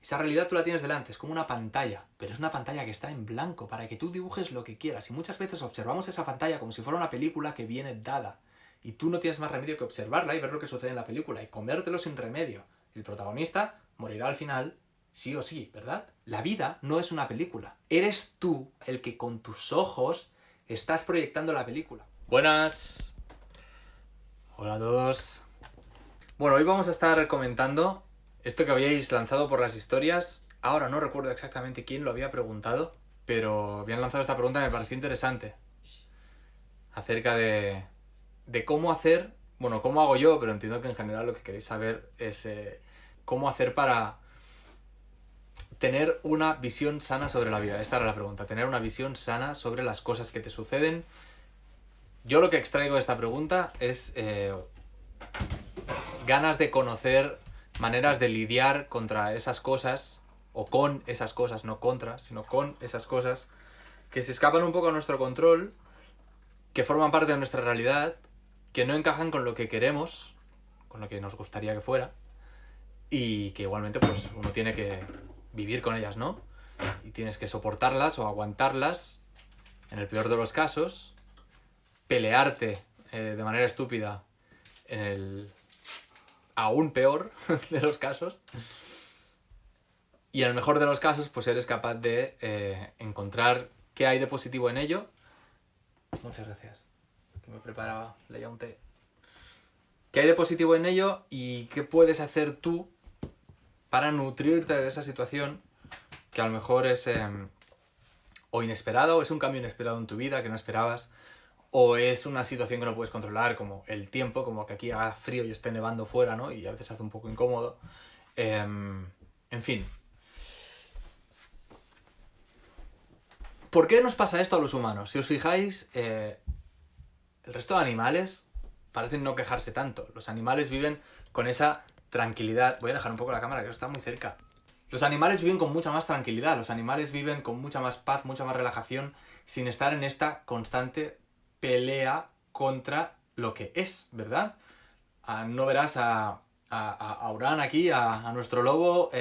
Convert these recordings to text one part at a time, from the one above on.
Esa realidad tú la tienes delante, es como una pantalla, pero es una pantalla que está en blanco para que tú dibujes lo que quieras. Y muchas veces observamos esa pantalla como si fuera una película que viene dada. Y tú no tienes más remedio que observarla y ver lo que sucede en la película y comértelo sin remedio. El protagonista morirá al final, sí o sí, ¿verdad? La vida no es una película. Eres tú el que con tus ojos estás proyectando la película. Buenas. Hola a todos. Bueno, hoy vamos a estar comentando esto que habíais lanzado por las historias. Ahora no recuerdo exactamente quién lo había preguntado, pero habían lanzado esta pregunta y me pareció interesante. Acerca de cómo hacer, bueno, cómo hago yo, pero entiendo que en general lo que queréis saber es cómo hacer para tener una visión sana sobre la vida. Esta era la pregunta, tener una visión sana sobre las cosas que te suceden. Yo lo que extraigo de esta pregunta es ganas de conocer maneras de lidiar contra esas cosas, o con esas cosas, no contra, sino con esas cosas que se escapan un poco a nuestro control, que forman parte de nuestra realidad, que no encajan con lo que queremos, con lo que nos gustaría que fuera, y que igualmente pues uno tiene que vivir con ellas, ¿no? Y tienes que soportarlas o aguantarlas, en el peor de los casos, pelearte de manera estúpida en el aún peor de los casos, y en el mejor de los casos pues eres capaz de encontrar qué hay de positivo en ello. Muchas gracias, que me preparaba, leía un té. ¿Qué hay de positivo en ello y qué puedes hacer tú para nutrirte de esa situación que a lo mejor es o inesperada, o es un cambio inesperado en tu vida que no esperabas, o es una situación que no puedes controlar, como el tiempo, como que aquí haga frío y esté nevando fuera, ¿no? Y a veces hace un poco incómodo. En fin. ¿Por qué nos pasa esto a los humanos? Si os fijáis, el resto de animales parecen no quejarse tanto. Los animales viven con esa tranquilidad. Voy a dejar un poco la cámara, que está muy cerca. Los animales viven con mucha más tranquilidad, los animales viven con mucha más paz, mucha más relajación, sin estar en esta constante pelea contra lo que es, ¿verdad? No verás a Urán aquí, a nuestro lobo,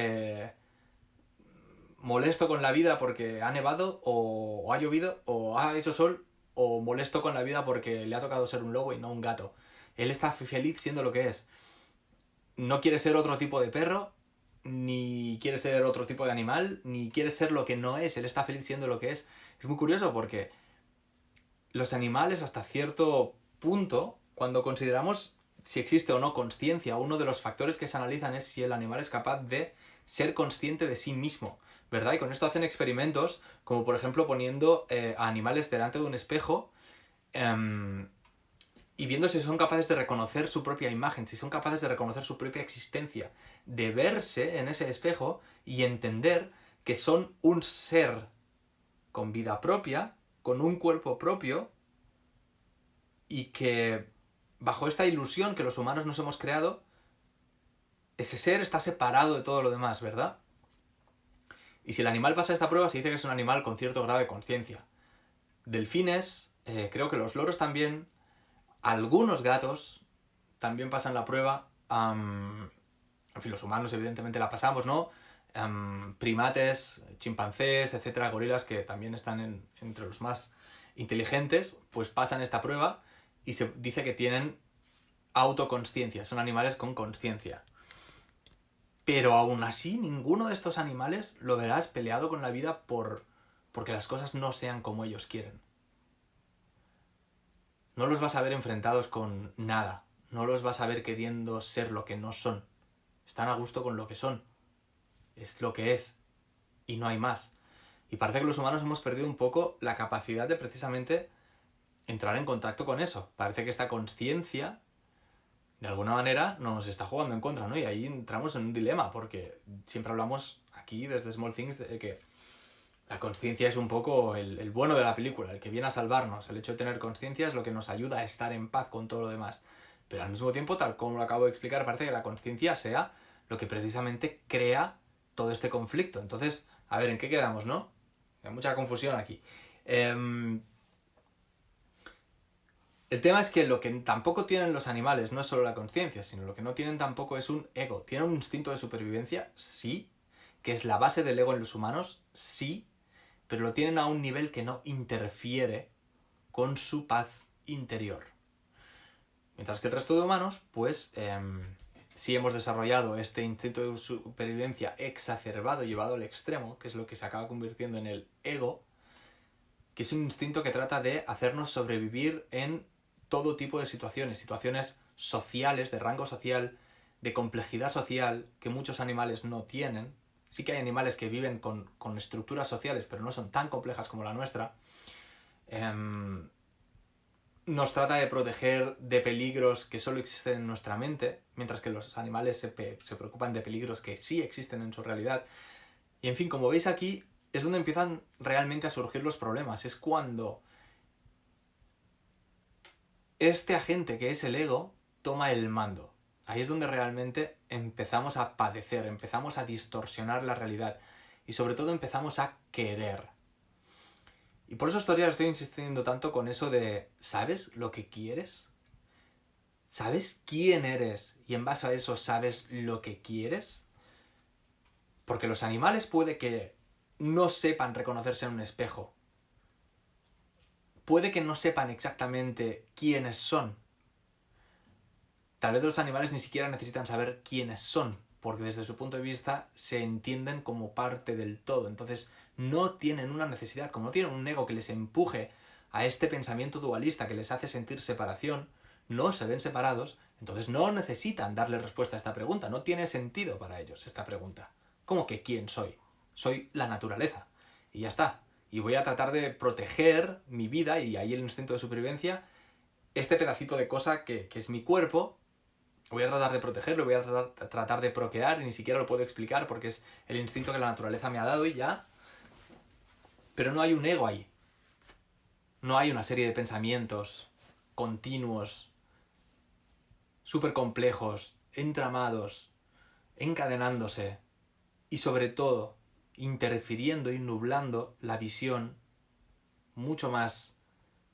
molesto con la vida porque ha nevado, o ha llovido, o ha hecho sol, o molesto con la vida porque le ha tocado ser un lobo y no un gato. Él está feliz siendo lo que es. No quiere ser otro tipo de perro, ni quiere ser otro tipo de animal, ni quiere ser lo que no es. Él está feliz siendo lo que es. Es muy curioso porque los animales, hasta cierto punto, cuando consideramos si existe o no consciencia, uno de los factores que se analizan es si el animal es capaz de ser consciente de sí mismo, ¿verdad? Y con esto hacen experimentos, como por ejemplo poniendo a animales delante de un espejo y viendo si son capaces de reconocer su propia imagen, si son capaces de reconocer su propia existencia, de verse en ese espejo y entender que son un ser con vida propia, con un cuerpo propio, y que bajo esta ilusión que los humanos nos hemos creado, ese ser está separado de todo lo demás, ¿verdad? Y si el animal pasa esta prueba, se dice que es un animal con cierto grado de conciencia. Delfines, creo que los loros también, algunos gatos también pasan la prueba. En fin, los humanos evidentemente la pasamos, ¿no? Primates, chimpancés, etcétera, gorilas, que también están entre los más inteligentes, pues pasan esta prueba y se dice que tienen autoconsciencia, son animales con consciencia. Pero aún así, ninguno de estos animales lo verás peleado con la vida porque las cosas no sean como ellos quieren. No los vas a ver enfrentados con nada. No los vas a ver queriendo ser lo que no son. Están a gusto con lo que son. Es lo que es. Y no hay más. Y parece que los humanos hemos perdido un poco la capacidad de precisamente entrar en contacto con eso. Parece que esta consciencia, de alguna manera, nos está jugando en contra, ¿no? Y ahí entramos en un dilema, porque siempre hablamos aquí desde Small Things de que la consciencia es un poco el bueno de la película, el que viene a salvarnos. El hecho de tener consciencia es lo que nos ayuda a estar en paz con todo lo demás. Pero al mismo tiempo, tal como lo acabo de explicar, parece que la consciencia sea lo que precisamente crea todo este conflicto. Entonces, a ver, ¿en qué quedamos, no? Hay mucha confusión aquí. El tema es que lo que tampoco tienen los animales no es solo la consciencia, sino lo que no tienen tampoco es un ego. ¿Tienen un instinto de supervivencia? Sí. que es la base del ego en los humanos, sí, pero lo tienen a un nivel que no interfiere con su paz interior. Mientras que el resto de humanos, pues, sí hemos desarrollado este instinto de supervivencia exacerbado, llevado al extremo, que es lo que se acaba convirtiendo en el ego, que es un instinto que trata de hacernos sobrevivir en todo tipo de situaciones, situaciones sociales, de rango social, de complejidad social, que muchos animales no tienen. Sí que hay animales que viven con estructuras sociales, pero no son tan complejas como la nuestra. Nos trata de proteger de peligros que solo existen en nuestra mente, mientras que los animales se preocupan de peligros que sí existen en su realidad. Y en fin, como veis aquí, es donde empiezan realmente a surgir los problemas. Es cuando este agente que es el ego toma el mando. Ahí es donde realmente empezamos a padecer, empezamos a distorsionar la realidad y sobre todo empezamos a querer. Y por eso estos días estoy insistiendo tanto con eso de ¿sabes lo que quieres? ¿Sabes quién eres? Y en base a eso ¿sabes lo que quieres? Porque los animales puede que no sepan reconocerse en un espejo. Puede que no sepan exactamente quiénes son. Tal vez los animales ni siquiera necesitan saber quiénes son, porque desde su punto de vista se entienden como parte del todo. Entonces no tienen una necesidad, como no tienen un ego que les empuje a este pensamiento dualista que les hace sentir separación, no se ven separados, entonces no necesitan darle respuesta a esta pregunta. No tiene sentido para ellos esta pregunta. ¿Cómo que quién soy? Soy la naturaleza. Y ya está. Y voy a tratar de proteger mi vida, y ahí el instinto de supervivencia, este pedacito de cosa que es mi cuerpo. Voy a tratar de protegerlo, voy a tratar de procrear, y ni siquiera lo puedo explicar porque es el instinto que la naturaleza me ha dado y ya. Pero no hay un ego ahí. No hay una serie de pensamientos continuos, súper complejos, entramados, encadenándose y sobre todo interfiriendo y nublando la visión mucho más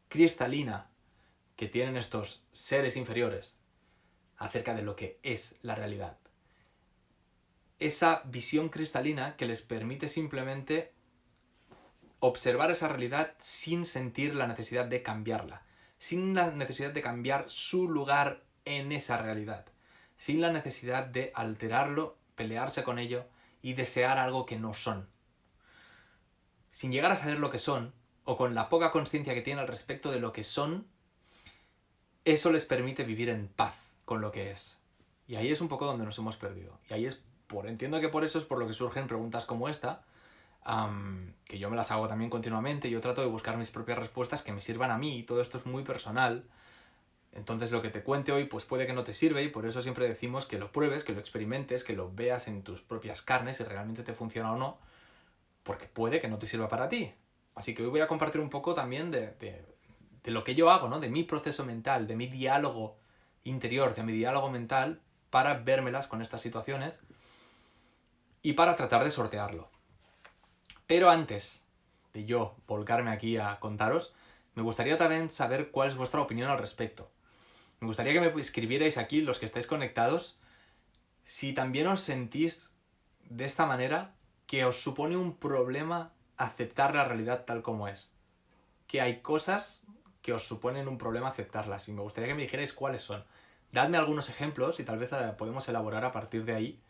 cristalina que tienen estos seres inferiores acerca de lo que es la realidad. Esa visión cristalina que les permite simplemente observar esa realidad sin sentir la necesidad de cambiarla, sin la necesidad de cambiar su lugar en esa realidad, sin la necesidad de alterarlo, pelearse con ello y desear algo que no son. Sin llegar a saber lo que son, o con la poca conciencia que tienen al respecto de lo que son, eso les permite vivir en paz con lo que es. Y ahí es un poco donde nos hemos perdido. Y ahí entiendo que por eso es por lo que surgen preguntas como esta, que yo me las hago también continuamente. Yo trato de buscar mis propias respuestas que me sirvan a mí, y todo esto es muy personal. Entonces lo que te cuente hoy pues puede que no te sirva, y por eso siempre decimos que lo pruebes, que lo experimentes, que lo veas en tus propias carnes si realmente te funciona o no, porque puede que no te sirva para ti. Así que hoy voy a compartir un poco también de lo que yo hago, ¿no? De mi proceso mental, de mi diálogo interior, de mi diálogo mental, para vérmelas con estas situaciones y para tratar de sortearlo. Pero antes de yo volcarme aquí a contaros, me gustaría también saber cuál es vuestra opinión al respecto. Me gustaría que me escribierais aquí, los que estáis conectados, si también os sentís de esta manera, que os supone un problema aceptar la realidad tal como es. Que hay cosas que os suponen un problema aceptarlas, y me gustaría que me dijerais cuáles son. Dadme algunos ejemplos y tal vez podemos elaborar a partir de ahí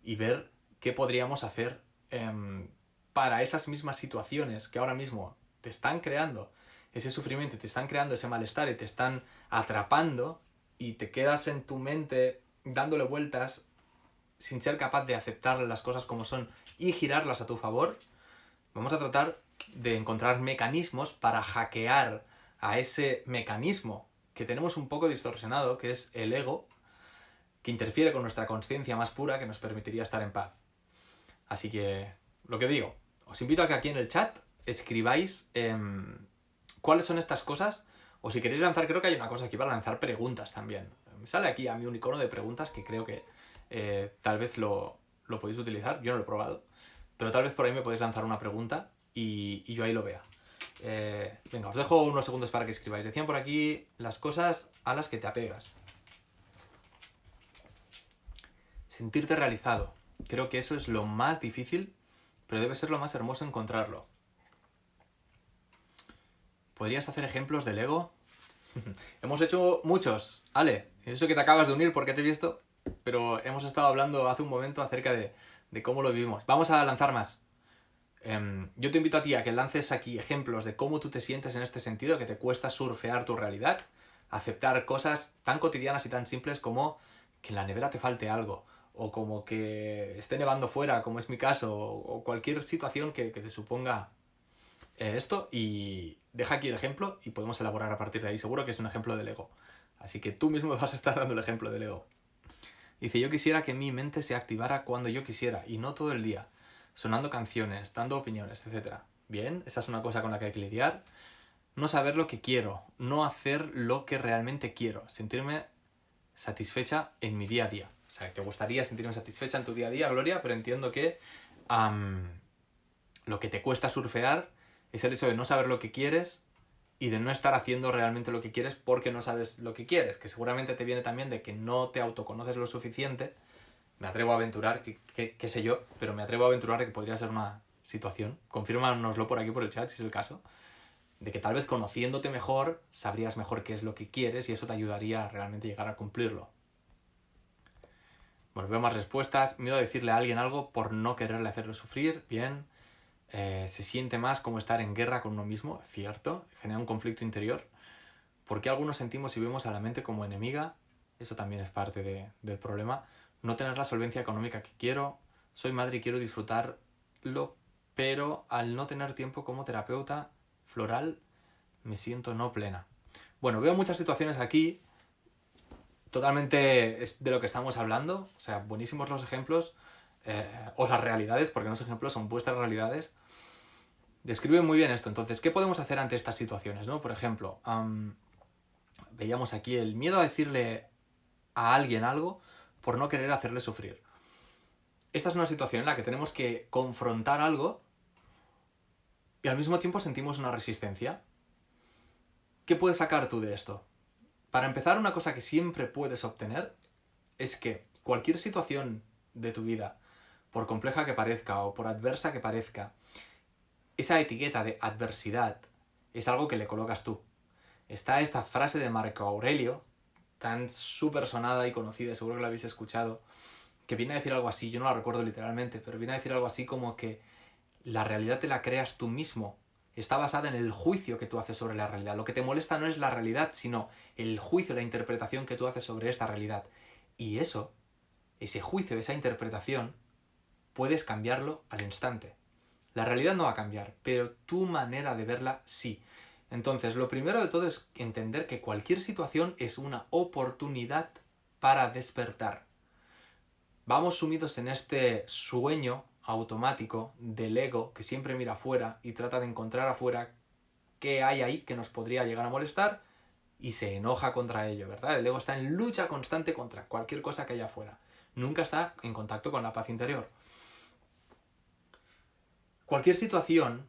y ver qué podríamos hacer para esas mismas situaciones que ahora mismo te están creando ese sufrimiento, te están creando ese malestar y te están atrapando, y te quedas en tu mente dándole vueltas sin ser capaz de aceptar las cosas como son y girarlas a tu favor. Vamos a tratar de encontrar mecanismos para hackear a ese mecanismo que tenemos un poco distorsionado, que es el ego, que interfiere con nuestra conciencia más pura, que nos permitiría estar en paz. Así que, lo que digo, os invito a que aquí en el chat escribáis cuáles son estas cosas, o si queréis lanzar, creo que hay una cosa aquí para lanzar preguntas también. Me sale aquí a mí un icono de preguntas que creo que tal vez lo podéis utilizar. Yo no lo he probado, pero tal vez por ahí me podéis lanzar una pregunta y yo ahí lo vea. Venga, os dejo unos segundos para que escribáis. Decían por aquí las cosas a las que te apegas. Sentirte realizado. Creo que eso es lo más difícil, pero debe ser lo más hermoso encontrarlo. ¿Podrías hacer ejemplos del ego? Hemos hecho muchos, Ale. Eso que te acabas de unir porque te he visto, pero hemos estado hablando hace un momento acerca de cómo lo vivimos. Vamos a lanzar más. Yo te invito a ti a que lances aquí ejemplos de cómo tú te sientes en este sentido, que te cuesta surfear tu realidad, aceptar cosas tan cotidianas y tan simples como que en la nevera te falte algo, o como que esté nevando fuera, como es mi caso, o cualquier situación que te suponga esto, y deja aquí el ejemplo y podemos elaborar a partir de ahí. Seguro que es un ejemplo del ego. Así que tú mismo vas a estar dando el ejemplo del ego. Dice, yo quisiera que mi mente se activara cuando yo quisiera y no todo el día, sonando canciones, dando opiniones, etcétera. Bien, esa es una cosa con la que hay que lidiar. No saber lo que quiero, no hacer lo que realmente quiero, sentirme satisfecha en mi día a día. O sea, te gustaría sentirme satisfecha en tu día a día, Gloria, pero entiendo que lo que te cuesta surfear es el hecho de no saber lo que quieres y de no estar haciendo realmente lo que quieres porque no sabes lo que quieres, que seguramente te viene también de que no te autoconoces lo suficiente. Me atrevo a aventurar, qué sé yo, pero me atrevo a aventurar de que podría ser una situación. Confírmanoslo por aquí por el chat si es el caso. De que tal vez conociéndote mejor sabrías mejor qué es lo que quieres y eso te ayudaría a realmente llegar a cumplirlo. Bueno, veo más respuestas. Miedo a decirle a alguien algo por no quererle hacerlo sufrir. Bien. Se siente más como estar en guerra con uno mismo, cierto, genera un conflicto interior. ¿Por qué algunos sentimos y vemos a la mente como enemiga? Eso también es parte del problema. No tener la solvencia económica que quiero. Soy madre y quiero disfrutarlo, pero al no tener tiempo como terapeuta floral me siento no plena. Bueno, veo muchas situaciones aquí. Totalmente es de lo que estamos hablando. O sea, buenísimos los ejemplos. O las realidades, porque no son ejemplos, son vuestras realidades. Describe muy bien esto. Entonces, ¿qué podemos hacer ante estas situaciones, no? Por ejemplo, veíamos aquí el miedo a decirle a alguien algo por no querer hacerle sufrir. Esta es una situación en la que tenemos que confrontar algo y al mismo tiempo sentimos una resistencia. ¿Qué puedes sacar tú de esto? Para empezar, una cosa que siempre puedes obtener es que cualquier situación de tu vida, por compleja que parezca o por adversa que parezca, esa etiqueta de adversidad es algo que le colocas tú. Está esta frase de Marco Aurelio, tan súper sonada y conocida, seguro que la habéis escuchado, que viene a decir algo así, yo no la recuerdo literalmente, pero viene a decir algo así como que la realidad te la creas tú mismo. Está basada en el juicio que tú haces sobre la realidad. Lo que te molesta no es la realidad, sino el juicio, la interpretación que tú haces sobre esta realidad. Y eso, ese juicio, esa interpretación, puedes cambiarlo al instante. La realidad no va a cambiar, pero tu manera de verla sí. Entonces, lo primero de todo es entender que cualquier situación es una oportunidad para despertar. Vamos sumidos en este sueño automático del ego que siempre mira afuera y trata de encontrar afuera qué hay ahí que nos podría llegar a molestar y se enoja contra ello, ¿verdad? El ego está en lucha constante contra cualquier cosa que haya afuera. Nunca está en contacto con la paz interior. Cualquier situación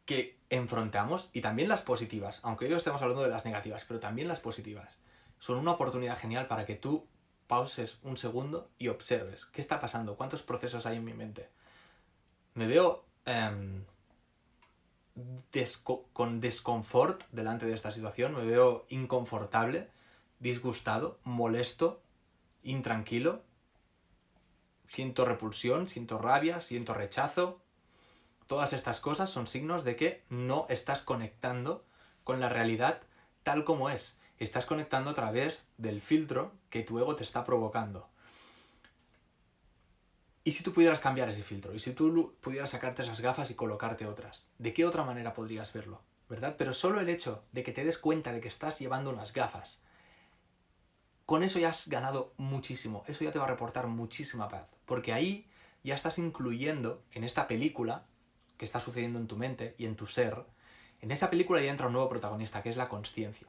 que enfrentamos, y también las positivas, aunque hoy estemos hablando de las negativas, pero también las positivas, son una oportunidad genial para que tú pauses un segundo y observes qué está pasando, cuántos procesos hay en mi mente. Me veo con desconfort delante de esta situación, me veo inconfortable, disgustado, molesto, intranquilo, siento repulsión, siento rabia, siento rechazo. Todas estas cosas son signos de que no estás conectando con la realidad tal como es. Estás conectando a través del filtro que tu ego te está provocando. ¿Y si tú pudieras cambiar ese filtro? ¿Y si tú pudieras sacarte esas gafas y colocarte otras? ¿De qué otra manera podrías verlo? ¿Verdad? Pero solo el hecho de que te des cuenta de que estás llevando unas gafas, con eso ya has ganado muchísimo. Eso ya te va a reportar muchísima paz. Porque ahí ya estás incluyendo en esta película que está sucediendo en tu mente y en tu ser. En esa película ya entra un nuevo protagonista, que es la consciencia.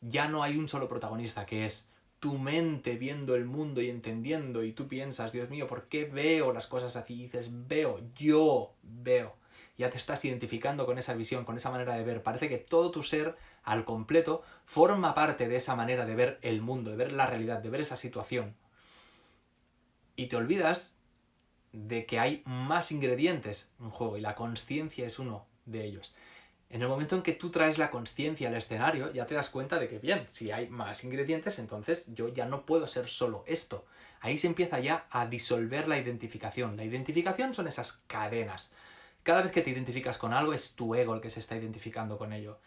Ya no hay un solo protagonista, que es tu mente viendo el mundo y entendiendo, y tú piensas, Dios mío, ¿por qué veo las cosas así? Y dices, veo, yo veo. Ya te estás identificando con esa visión, con esa manera de ver. Parece que todo tu ser, al completo, forma parte de esa manera de ver el mundo, de ver la realidad, de ver esa situación. Y te olvidas de que hay más ingredientes en juego y la consciencia es uno de ellos. En el momento en que tú traes la consciencia al escenario, ya te das cuenta de que, bien, si hay más ingredientes, entonces yo ya no puedo ser solo esto. Ahí se empieza ya a disolver la identificación. La identificación son esas cadenas. Cada vez que te identificas con algo es tu ego el que se está identificando con ello.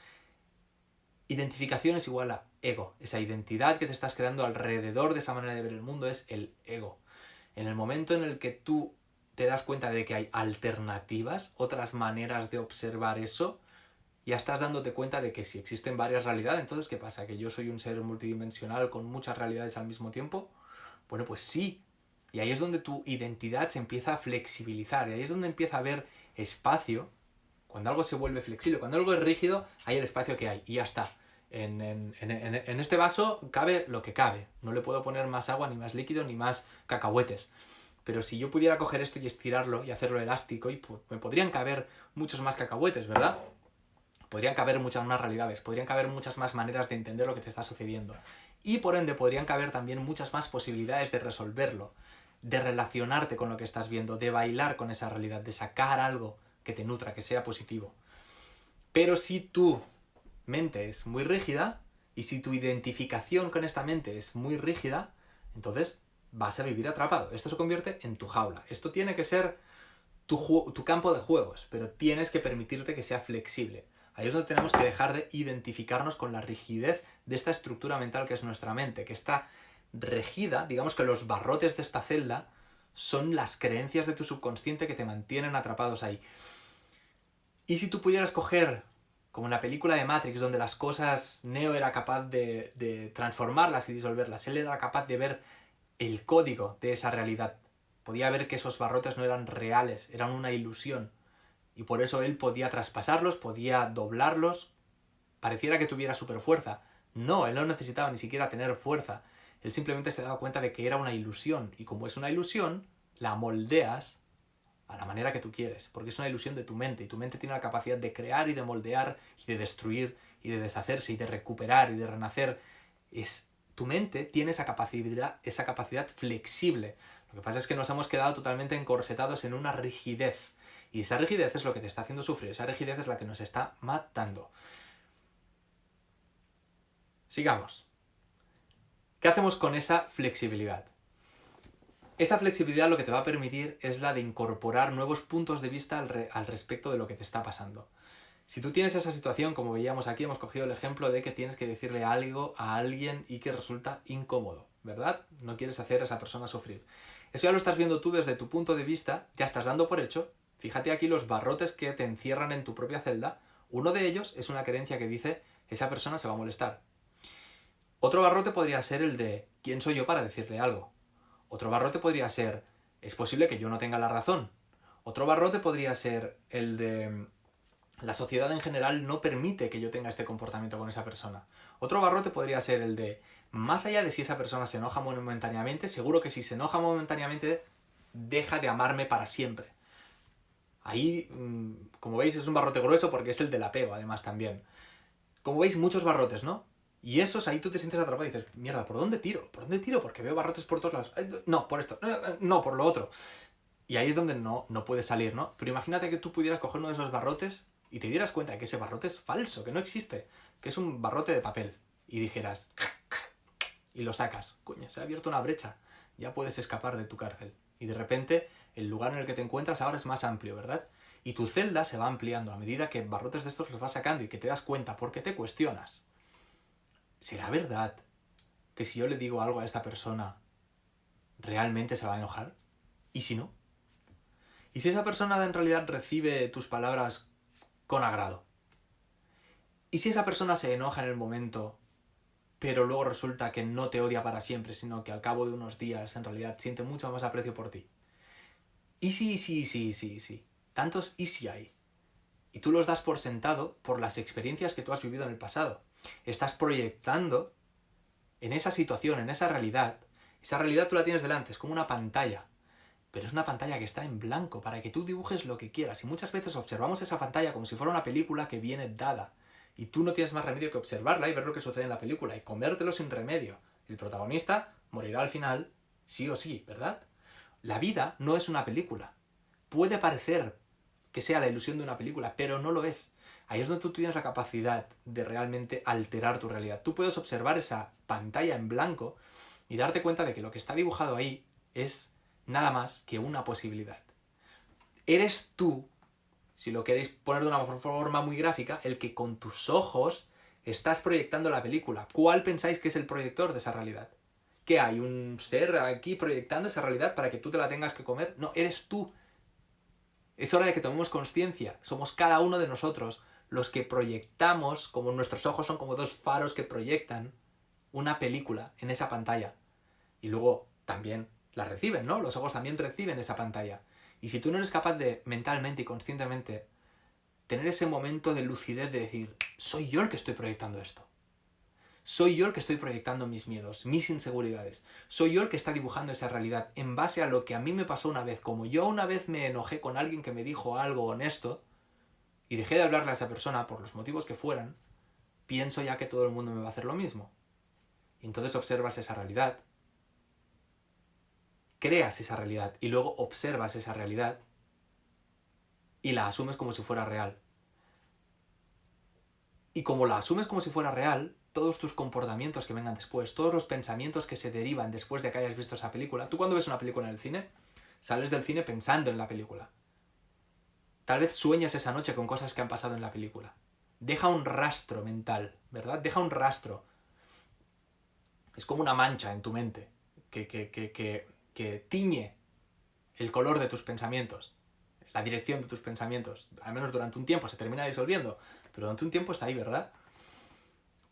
Identificación es igual a ego. Esa identidad que te estás creando alrededor de esa manera de ver el mundo es el ego. En el momento en el que tú te das cuenta de que hay alternativas, otras maneras de observar eso, ya estás dándote cuenta de que si existen varias realidades, entonces ¿qué pasa? ¿Que yo soy un ser multidimensional con muchas realidades al mismo tiempo? Bueno, pues sí. Y ahí es donde tu identidad se empieza a flexibilizar, y ahí es donde empieza a haber espacio. Cuando algo se vuelve flexible, cuando algo es rígido, hay el espacio que hay y ya está. En este vaso cabe lo que cabe. No le puedo poner más agua, ni más líquido, ni más cacahuetes. Pero si yo pudiera coger esto y estirarlo y hacerlo elástico, y me podrían caber muchos más cacahuetes, ¿verdad? Podrían caber muchas más realidades, podrían caber muchas más maneras de entender lo que te está sucediendo. Y por ende podrían caber también muchas más posibilidades de resolverlo, de relacionarte con lo que estás viendo, de bailar con esa realidad, de sacar algo que te nutra, que sea positivo. Pero si tu mente es muy rígida, y si tu identificación con esta mente es muy rígida, entonces vas a vivir atrapado. Esto se convierte en tu jaula. Esto tiene que ser tu campo de juegos, pero tienes que permitirte que sea flexible. Ahí es donde tenemos que dejar de identificarnos con la rigidez de esta estructura mental que es nuestra mente, que está regida, digamos que los barrotes de esta celda son las creencias de tu subconsciente que te mantienen atrapados ahí. Y si tú pudieras coger, como en la película de Matrix, donde las cosas, Neo era capaz de transformarlas y disolverlas, él era capaz de ver el código de esa realidad. Podía ver que esos barrotes no eran reales, eran una ilusión. Y por eso él podía traspasarlos, podía doblarlos. Pareciera que tuviera super fuerza. No, él no necesitaba ni siquiera tener fuerza. Él simplemente se daba cuenta de que era una ilusión. Y como es una ilusión, la moldeas a la manera que tú quieres. Porque es una ilusión de tu mente. Y tu mente tiene la capacidad de crear y de moldear y de destruir y de deshacerse y de recuperar y de renacer. Tu mente tiene esa capacidad flexible. Lo que pasa es que nos hemos quedado totalmente encorsetados en una rigidez. Y esa rigidez es lo que te está haciendo sufrir. Esa rigidez es la que nos está matando. Sigamos. ¿Qué hacemos con esa flexibilidad? Esa flexibilidad lo que te va a permitir es la de incorporar nuevos puntos de vista al respecto de lo que te está pasando. Si tú tienes esa situación, como veíamos aquí, hemos cogido el ejemplo de que tienes que decirle algo a alguien y que resulta incómodo, ¿verdad? No quieres hacer a esa persona sufrir. Eso ya lo estás viendo tú desde tu punto de vista, ya estás dando por hecho. Fíjate aquí los barrotes que te encierran en tu propia celda. Uno de ellos es una creencia que dice, esa persona se va a molestar. Otro barrote podría ser el de, ¿quién soy yo para decirle algo? Otro barrote podría ser, es posible que yo no tenga la razón. Otro barrote podría ser el de, la sociedad en general no permite que yo tenga este comportamiento con esa persona. Otro barrote podría ser el de, más allá de si esa persona se enoja momentáneamente, seguro que si se enoja momentáneamente, deja de amarme para siempre. Ahí, como veis, es un barrote grueso porque es el del apego, además, también. Como veis, muchos barrotes, ¿no? Y esos, ahí tú te sientes atrapado y dices, mierda, ¿por dónde tiro? ¿Por dónde tiro? Porque veo barrotes por todos lados. No, por esto. No, por lo otro. Y ahí es donde no puedes salir, ¿no? Pero imagínate que tú pudieras coger uno de esos barrotes y te dieras cuenta de que ese barrote es falso, que no existe, que es un barrote de papel. Y dijeras, y lo sacas. Coño, se ha abierto una brecha. Ya puedes escapar de tu cárcel. Y de repente, el lugar en el que te encuentras ahora es más amplio, ¿verdad? Y tu celda se va ampliando a medida que barrotes de estos los vas sacando y que te das cuenta, porque te cuestionas. ¿Será verdad que si yo le digo algo a esta persona, realmente se va a enojar? ¿Y si no? ¿Y si esa persona en realidad recibe tus palabras con agrado? ¿Y si esa persona se enoja en el momento, pero luego resulta que no te odia para siempre, sino que al cabo de unos días en realidad siente mucho más aprecio por ti? ¿Y sí? Tantos y si hay. Y tú los das por sentado por las experiencias que tú has vivido en el pasado. Estás proyectando en esa situación, en esa realidad. Esa realidad tú la tienes delante, es como una pantalla. Pero es una pantalla que está en blanco para que tú dibujes lo que quieras. Y muchas veces observamos esa pantalla como si fuera una película que viene dada. Y tú no tienes más remedio que observarla y ver lo que sucede en la película y comértelo sin remedio. El protagonista morirá al final, sí o sí, ¿verdad? La vida no es una película. Puede parecer que sea la ilusión de una película, pero no lo es. Ahí es donde tú tienes la capacidad de realmente alterar tu realidad. Tú puedes observar esa pantalla en blanco y darte cuenta de que lo que está dibujado ahí es nada más que una posibilidad. Eres tú, si lo queréis poner de una forma muy gráfica, el que con tus ojos estás proyectando la película. ¿Cuál pensáis que es el proyector de esa realidad? ¿Qué hay? ¿Un ser aquí proyectando esa realidad para que tú te la tengas que comer? No, eres tú. Es hora de que tomemos conciencia. Somos cada uno de nosotros los que proyectamos, como nuestros ojos son como dos faros que proyectan una película en esa pantalla. Y luego también la reciben, ¿no? Los ojos también reciben esa pantalla. Y si tú no eres capaz de mentalmente y conscientemente tener ese momento de lucidez de decir, soy yo el que estoy proyectando esto. Soy yo el que estoy proyectando mis miedos, mis inseguridades. Soy yo el que está dibujando esa realidad en base a lo que a mí me pasó una vez. Como yo una vez me enojé con alguien que me dijo algo honesto y dejé de hablarle a esa persona por los motivos que fueran, pienso ya que todo el mundo me va a hacer lo mismo. Y entonces observas esa realidad, creas esa realidad y luego observas esa realidad y la asumes como si fuera real. Y como la asumes como si fuera real, todos tus comportamientos que vengan después, todos los pensamientos que se derivan después de que hayas visto esa película. Tú cuando ves una película en el cine, sales del cine pensando en la película. Tal vez sueñas esa noche con cosas que han pasado en la película. Deja un rastro mental, ¿verdad? Deja un rastro. Es como una mancha en tu mente que tiñe el color de tus pensamientos, la dirección de tus pensamientos. Al menos durante un tiempo se termina disolviendo, pero durante un tiempo está ahí, ¿verdad?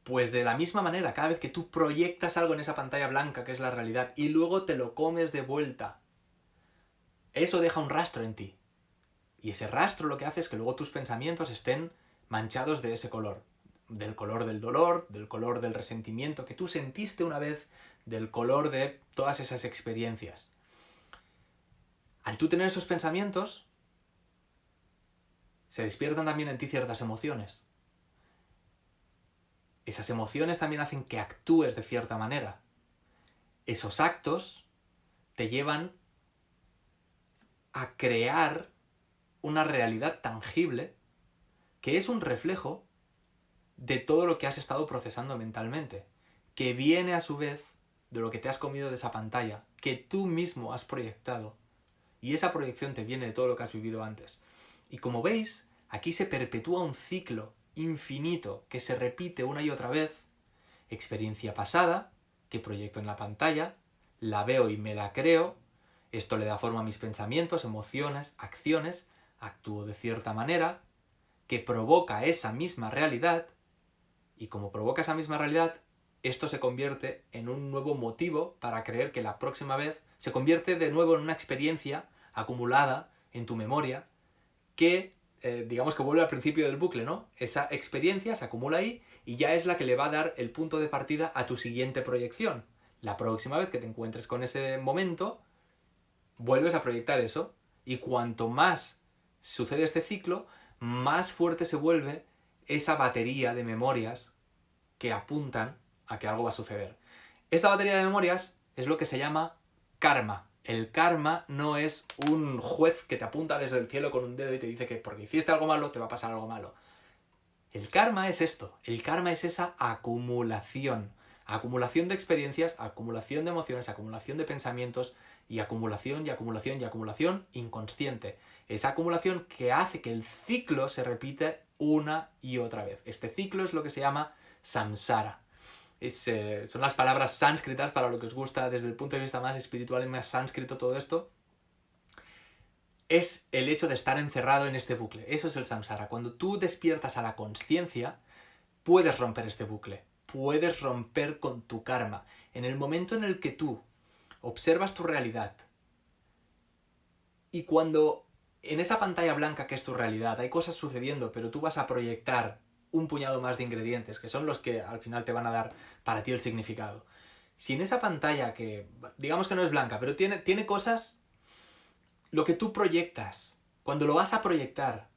Pues de la misma manera, cada vez que tú proyectas algo en esa pantalla blanca que es la realidad y luego te lo comes de vuelta, eso deja un rastro en ti. Y ese rastro lo que hace es que luego tus pensamientos estén manchados de ese color. Del color del dolor, del color del resentimiento que tú sentiste una vez, del color de todas esas experiencias. Al tú tener esos pensamientos, se despiertan también en ti ciertas emociones. Esas emociones también hacen que actúes de cierta manera. Esos actos te llevan a crear una realidad tangible que es un reflejo de todo lo que has estado procesando mentalmente, que viene a su vez de lo que te has comido de esa pantalla, que tú mismo has proyectado, y esa proyección te viene de todo lo que has vivido antes. Y como veis, aquí se perpetúa un ciclo infinito que se repite una y otra vez. Experiencia pasada, que proyecto en la pantalla, la veo y me la creo, esto le da forma a mis pensamientos, emociones, acciones, actúo de cierta manera, que provoca esa misma realidad, y como provoca esa misma realidad, esto se convierte en un nuevo motivo para creer que la próxima vez se convierte de nuevo en una experiencia acumulada en tu memoria que, digamos que vuelve al principio del bucle, ¿no? Esa experiencia se acumula ahí y ya es la que le va a dar el punto de partida a tu siguiente proyección. La próxima vez que te encuentres con ese momento, vuelves a proyectar eso y cuanto más sucede este ciclo, más fuerte se vuelve esa batería de memorias que apuntan a que algo va a suceder. Esta batería de memorias es lo que se llama karma. El karma no es un juez que te apunta desde el cielo con un dedo y te dice que porque hiciste algo malo te va a pasar algo malo. El karma es esto. El karma es esa acumulación. Acumulación de experiencias, acumulación de emociones, acumulación de pensamientos y acumulación y acumulación y acumulación inconsciente. Esa acumulación que hace que el ciclo se repite una y otra vez. Este ciclo es lo que se llama samsara. Son las palabras sánscritas para lo que os gusta desde el punto de vista más espiritual y más sánscrito todo esto. Es el hecho de estar encerrado en este bucle. Eso es el samsara. Cuando tú despiertas a la consciencia, puedes romper este bucle. Puedes romper con tu karma. En el momento en el que tú observas tu realidad y cuando en esa pantalla blanca que es tu realidad hay cosas sucediendo, pero tú vas a proyectar un puñado más de ingredientes, que son los que al final te van a dar para ti el significado. Si en esa pantalla, que digamos que no es blanca, pero tiene cosas, lo que tú proyectas, cuando lo vas a proyectar,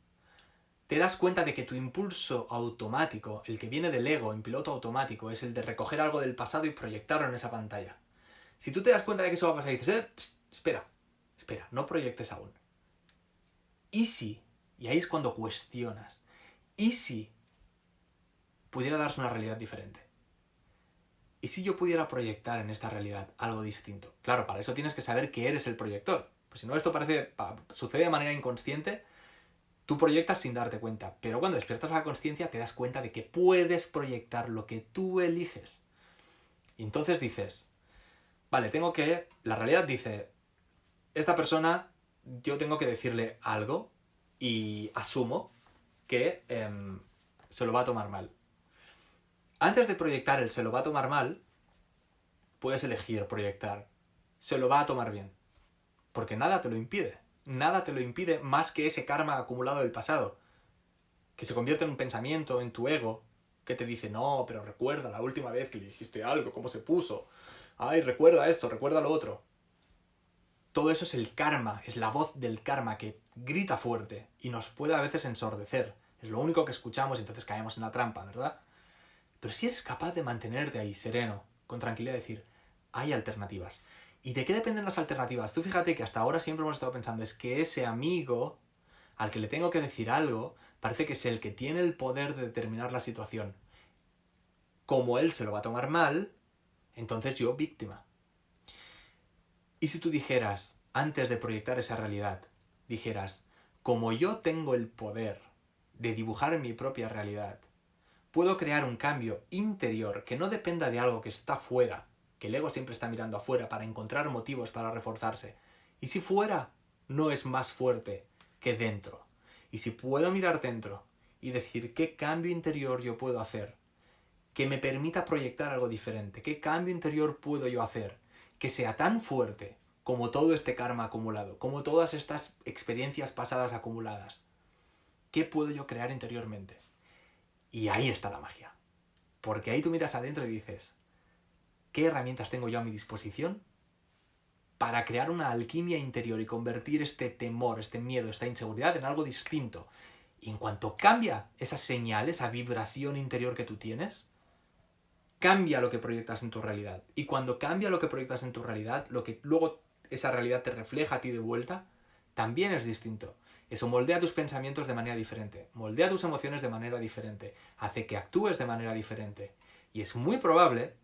te das cuenta de que tu impulso automático, el que viene del ego en piloto automático, es el de recoger algo del pasado y proyectarlo en esa pantalla. Si tú te das cuenta de que eso va a pasar y dices, espera, espera, no proyectes aún. ¿Y si? Y ahí es cuando cuestionas. ¿Y si pudiera darse una realidad diferente? ¿Y si yo pudiera proyectar en esta realidad algo distinto? Claro, para eso tienes que saber que eres el proyector. Pues si no, esto sucede de manera inconsciente. Tú proyectas sin darte cuenta, pero cuando despiertas la consciencia te das cuenta de que puedes proyectar lo que tú eliges. Y entonces dices, vale, la realidad dice, esta persona, yo tengo que decirle algo y asumo que se lo va a tomar mal. Antes de proyectar el se lo va a tomar mal, puedes elegir proyectar se lo va a tomar bien. Porque nada te lo impide. Nada te lo impide más que ese karma acumulado del pasado. Que se convierte en un pensamiento, en tu ego, que te dice, no, pero recuerda la última vez que le dijiste algo, cómo se puso. Ay, recuerda esto, recuerda lo otro. Todo eso es el karma, es la voz del karma que grita fuerte y nos puede a veces ensordecer. Es lo único que escuchamos y entonces caemos en la trampa, ¿verdad? Pero si eres capaz de mantenerte ahí sereno, con tranquilidad, decir, hay alternativas. ¿Y de qué dependen las alternativas? Tú fíjate que hasta ahora siempre hemos estado pensando, es que ese amigo al que le tengo que decir algo, parece que es el que tiene el poder de determinar la situación. Como él se lo va a tomar mal, entonces yo víctima. ¿Y si tú dijeras, antes de proyectar esa realidad, dijeras, como yo tengo el poder de dibujar mi propia realidad, puedo crear un cambio interior que no dependa de algo que está fuera, que el ego siempre está mirando afuera para encontrar motivos para reforzarse. ¿Y si fuera no es más fuerte que dentro? ¿Y si puedo mirar dentro y decir qué cambio interior yo puedo hacer que me permita proyectar algo diferente? ¿Qué cambio interior puedo yo hacer que sea tan fuerte como todo este karma acumulado, como todas estas experiencias pasadas acumuladas? ¿Qué puedo yo crear interiormente? Y ahí está la magia. Porque ahí tú miras adentro y dices, ¿qué herramientas tengo yo a mi disposición para crear una alquimia interior y convertir este temor, este miedo, esta inseguridad en algo distinto? Y en cuanto cambia esa señal, esa vibración interior que tú tienes, cambia lo que proyectas en tu realidad. Y cuando cambia lo que proyectas en tu realidad, lo que luego esa realidad te refleja a ti de vuelta, también es distinto. Eso moldea tus pensamientos de manera diferente, moldea tus emociones de manera diferente, hace que actúes de manera diferente. Y es muy probable,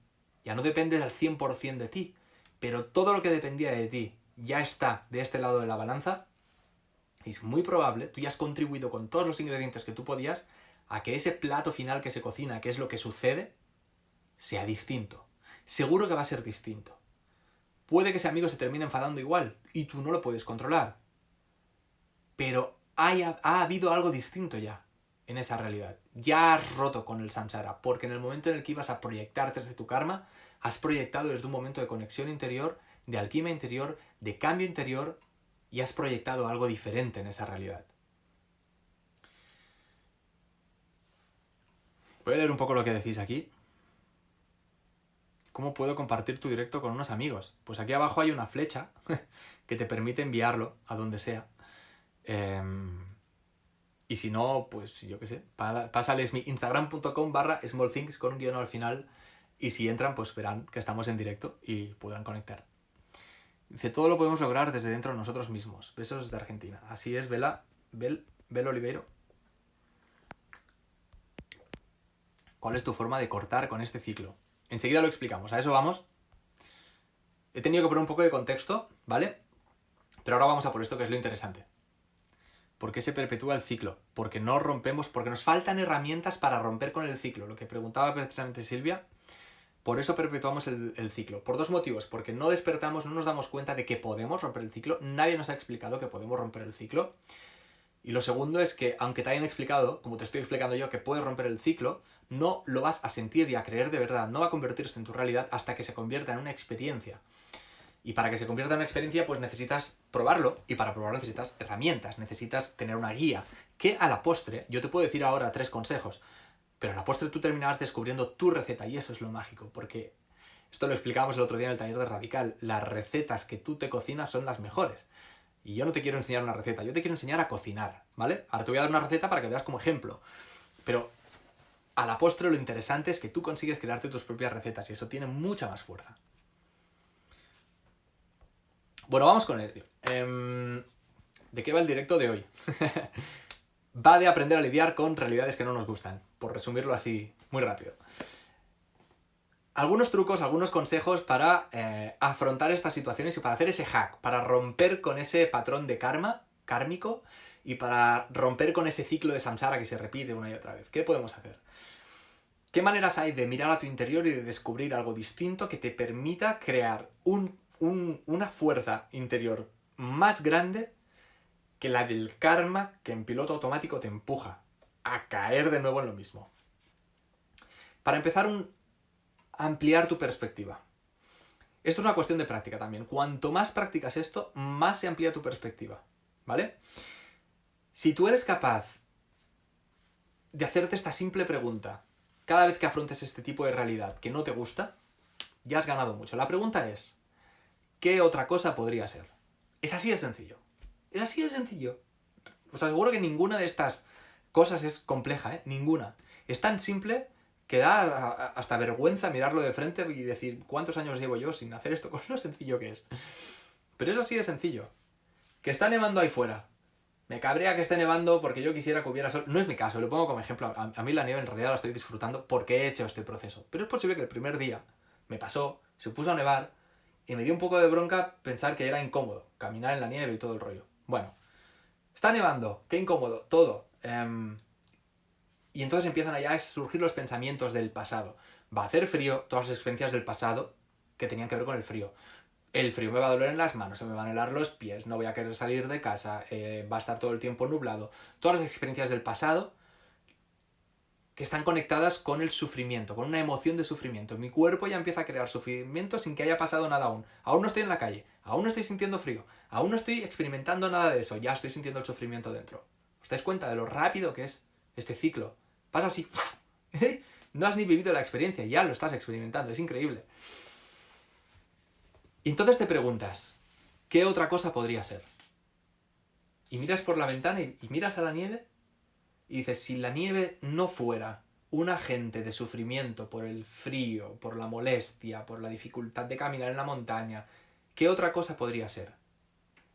ya no depende al 100% de ti, pero todo lo que dependía de ti ya está de este lado de la balanza, es muy probable, tú ya has contribuido con todos los ingredientes que tú podías a que ese plato final que se cocina, que es lo que sucede, sea distinto. Seguro que va a ser distinto. Puede que ese amigo se termine enfadando igual y tú no lo puedes controlar. Pero ha habido algo distinto ya en esa realidad. Ya has roto con el samsara, porque en el momento en el que ibas a proyectarte desde tu karma, has proyectado desde un momento de conexión interior, de alquimia interior, de cambio interior, y has proyectado algo diferente en esa realidad. Voy a leer un poco lo que decís aquí. ¿Cómo puedo compartir tu directo con unos amigos? Pues aquí abajo hay una flecha que te permite enviarlo a donde sea. Y si no, pues yo qué sé, pásales mi instagram.com/smallthings con un guión al final. Y si entran, pues verán que estamos en directo y podrán conectar. Dice, todo lo podemos lograr desde dentro de nosotros mismos. Besos de Argentina. Así es, Bel Oliveiro. ¿Cuál es tu forma de cortar con este ciclo? Enseguida lo explicamos, a eso vamos. He tenido que poner un poco de contexto, ¿vale? Pero ahora vamos a por esto que es lo interesante. ¿Por qué se perpetúa el ciclo? Porque no rompemos, porque nos faltan herramientas para romper con el ciclo. Lo que preguntaba precisamente Silvia. Por eso perpetuamos el ciclo. Por dos motivos. Porque no despertamos, no nos damos cuenta de que podemos romper el ciclo. Nadie nos ha explicado que podemos romper el ciclo. Y lo segundo es que, aunque te hayan explicado, como te estoy explicando yo, que puedes romper el ciclo, no lo vas a sentir y a creer de verdad. No va a convertirse en tu realidad hasta que se convierta en una experiencia. Y para que se convierta en una experiencia, pues necesitas probarlo. Y para probarlo necesitas herramientas, necesitas tener una guía. Que a la postre, yo te puedo decir ahora 3 consejos, pero a la postre tú terminarás descubriendo tu receta. Y eso es lo mágico, porque esto lo explicábamos el otro día en el taller de Radical. Las recetas que tú te cocinas son las mejores. Y yo no te quiero enseñar una receta, yo te quiero enseñar a cocinar, ¿vale? Ahora te voy a dar una receta para que veas como ejemplo. Pero a la postre lo interesante es que tú consigues crearte tus propias recetas y eso tiene mucha más fuerza. Bueno, vamos con ello. ¿De qué va el directo de hoy? Va de aprender a lidiar con realidades que no nos gustan, por resumirlo así muy rápido. Algunos trucos, algunos consejos para afrontar estas situaciones y para hacer ese hack, para romper con ese patrón de karma, kármico, y para romper con ese ciclo de samsara que se repite una y otra vez. ¿Qué podemos hacer? ¿Qué maneras hay de mirar a tu interior y de descubrir algo distinto que te permita crear una fuerza interior más grande que la del karma que en piloto automático te empuja a caer de nuevo en lo mismo? Para empezar, ampliar tu perspectiva. Esto es una cuestión de práctica también. Cuanto más practicas esto, más se amplía tu perspectiva, ¿vale? Si tú eres capaz de hacerte esta simple pregunta cada vez que afrontes este tipo de realidad que no te gusta, ya has ganado mucho. La pregunta es, ¿qué otra cosa podría ser? Es así de sencillo. Es así de sencillo. Os aseguro que ninguna de estas cosas es compleja, ¿eh? Ninguna. Es tan simple que da hasta vergüenza mirarlo de frente y decir cuántos años llevo yo sin hacer esto, con lo sencillo que es. Pero es así de sencillo. Que está nevando ahí fuera. Me cabrea que esté nevando porque yo quisiera que hubiera sol. No es mi caso, lo pongo como ejemplo. A mí la nieve en realidad la estoy disfrutando porque he hecho este proceso. Pero es posible que el primer día me pasó, se puso a nevar y me dio un poco de bronca pensar que era incómodo caminar en la nieve y todo el rollo. Bueno, está nevando, qué incómodo, todo. Y entonces empiezan allá a surgir los pensamientos del pasado. Va a hacer frío, todas las experiencias del pasado que tenían que ver con el frío. El frío me va a doler en las manos, se me van a helar los pies, no voy a querer salir de casa, va a estar todo el tiempo nublado. Todas las experiencias del pasado que están conectadas con el sufrimiento, con una emoción de sufrimiento. Mi cuerpo ya empieza a crear sufrimiento sin que haya pasado nada aún. Aún no estoy en la calle, aún no estoy sintiendo frío, aún no estoy experimentando nada de eso, ya estoy sintiendo el sufrimiento dentro. ¿Os dais cuenta de lo rápido que es este ciclo? Pasa así. No has ni vivido la experiencia, ya lo estás experimentando, es increíble. Y entonces te preguntas, ¿qué otra cosa podría ser? Y miras por la ventana y miras a la nieve y dices, si la nieve no fuera un agente de sufrimiento por el frío, por la molestia, por la dificultad de caminar en la montaña, ¿qué otra cosa podría ser?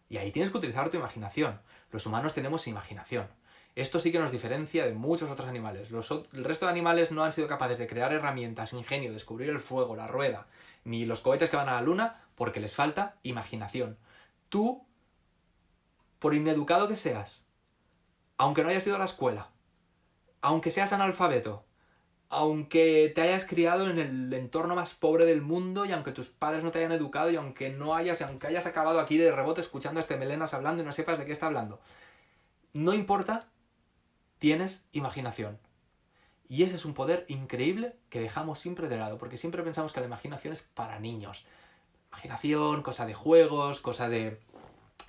Y ahí tienes que utilizar tu imaginación. Los humanos tenemos imaginación. Esto sí que nos diferencia de muchos otros animales. El resto de animales no han sido capaces de crear herramientas, ingenio, descubrir el fuego, la rueda, ni los cohetes que van a la luna, porque les falta imaginación. Tú, por ineducado que seas, aunque no hayas ido a la escuela, aunque seas analfabeto, aunque te hayas criado en el entorno más pobre del mundo y aunque tus padres no te hayan educado y aunque hayas acabado aquí de rebote escuchando a este melenas hablando y no sepas de qué está hablando, no importa, tienes imaginación. Y ese es un poder increíble que dejamos siempre de lado, porque siempre pensamos que la imaginación es para niños. Imaginación, cosa de juegos, cosa de...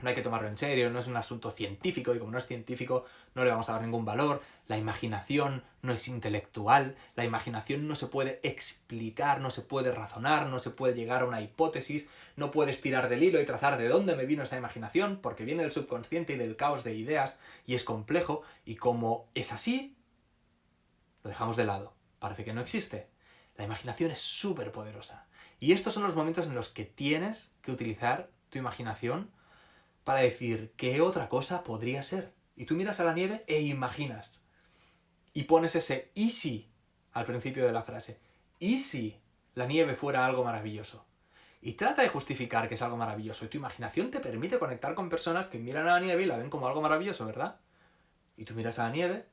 No hay que tomarlo en serio, no es un asunto científico, y como no es científico no le vamos a dar ningún valor. La imaginación no es intelectual, la imaginación no se puede explicar, no se puede razonar, no se puede llegar a una hipótesis, no puedes tirar del hilo y trazar de dónde me vino esa imaginación, porque viene del subconsciente y del caos de ideas, y es complejo, y como es así, lo dejamos de lado. Parece que no existe. La imaginación es súper poderosa. Y estos son los momentos en los que tienes que utilizar tu imaginación para decir qué otra cosa podría ser. Y tú miras a la nieve e imaginas. Y pones ese ¿y si? Al principio de la frase. ¿Y si la nieve fuera algo maravilloso? Y trata de justificar que es algo maravilloso. Y tu imaginación te permite conectar con personas que miran a la nieve y la ven como algo maravilloso, ¿verdad? Y tú miras a la nieve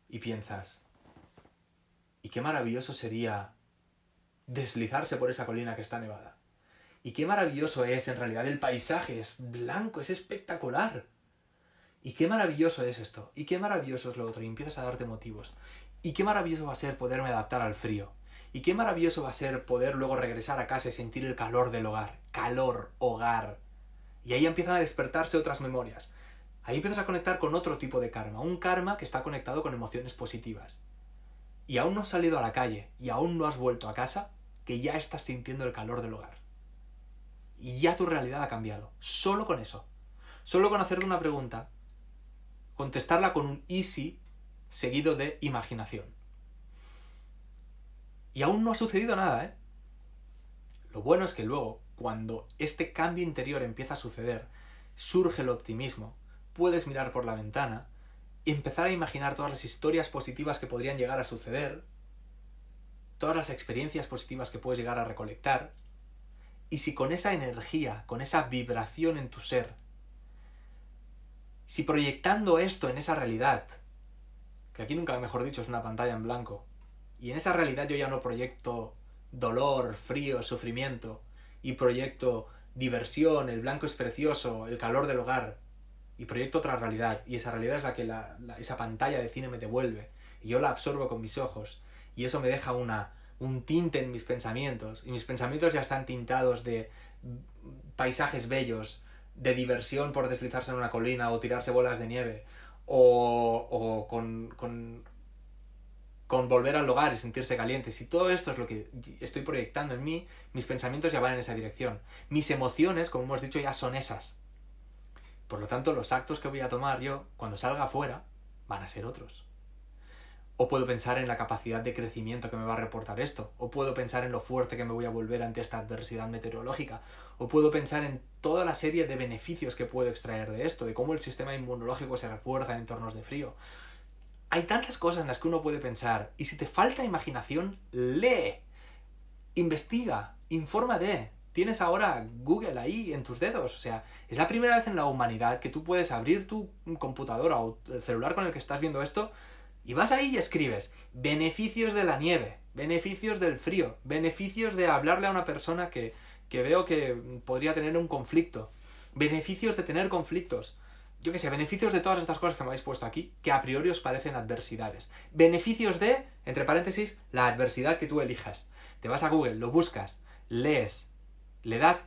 y piensas, ¿y qué maravilloso sería deslizarse por esa colina que está nevada? Y qué maravilloso es en realidad el paisaje, es blanco, es espectacular. Y qué maravilloso es esto, y qué maravilloso es lo otro, y empiezas a darte motivos. Y qué maravilloso va a ser poderme adaptar al frío. Y qué maravilloso va a ser poder luego regresar a casa y sentir el calor del hogar. Calor, hogar. Y ahí empiezan a despertarse otras memorias. Ahí empiezas a conectar con otro tipo de karma, un karma que está conectado con emociones positivas. Y aún no has salido a la calle, y aún no has vuelto a casa, que ya estás sintiendo el calor del hogar. Y ya tu realidad ha cambiado. Solo con eso. Solo con hacerte una pregunta, contestarla con un easy seguido de imaginación. Y aún no ha sucedido nada, ¿eh? Lo bueno es que luego, cuando este cambio interior empieza a suceder, surge el optimismo, puedes mirar por la ventana y empezar a imaginar todas las historias positivas que podrían llegar a suceder, todas las experiencias positivas que puedes llegar a recolectar, y si con esa energía, con esa vibración en tu ser, si proyectando esto en esa realidad, que aquí nunca mejor dicho es una pantalla en blanco, y en esa realidad yo ya no proyecto dolor, frío, sufrimiento, y proyecto diversión, el blanco es precioso, el calor del hogar, y proyecto otra realidad, y esa realidad es la que esa pantalla de cine me devuelve, y yo la absorbo con mis ojos, y eso me deja un tinte en mis pensamientos, y mis pensamientos ya están tintados de paisajes bellos, de diversión por deslizarse en una colina o tirarse bolas de nieve, o con volver al hogar y sentirse caliente. Si todo esto es lo que estoy proyectando en mí, mis pensamientos ya van en esa dirección. Mis emociones, como hemos dicho, ya son esas. Por lo tanto, los actos que voy a tomar yo, cuando salga afuera, van a ser otros. O puedo pensar en la capacidad de crecimiento que me va a reportar esto. O puedo pensar en lo fuerte que me voy a volver ante esta adversidad meteorológica. O puedo pensar en toda la serie de beneficios que puedo extraer de esto, de cómo el sistema inmunológico se refuerza en entornos de frío. Hay tantas cosas en las que uno puede pensar, y si te falta imaginación, lee, investiga, infórmate. Tienes ahora Google ahí en tus dedos, o sea, es la primera vez en la humanidad que tú puedes abrir tu computadora o el celular con el que estás viendo esto y vas ahí y escribes beneficios de la nieve, beneficios del frío, beneficios de hablarle a una persona que veo que podría tener un conflicto, beneficios de tener conflictos. Yo qué sé, beneficios de todas estas cosas que me habéis puesto aquí, que a priori os parecen adversidades. Beneficios de, entre paréntesis, la adversidad que tú elijas. Te vas a Google, lo buscas, lees, le das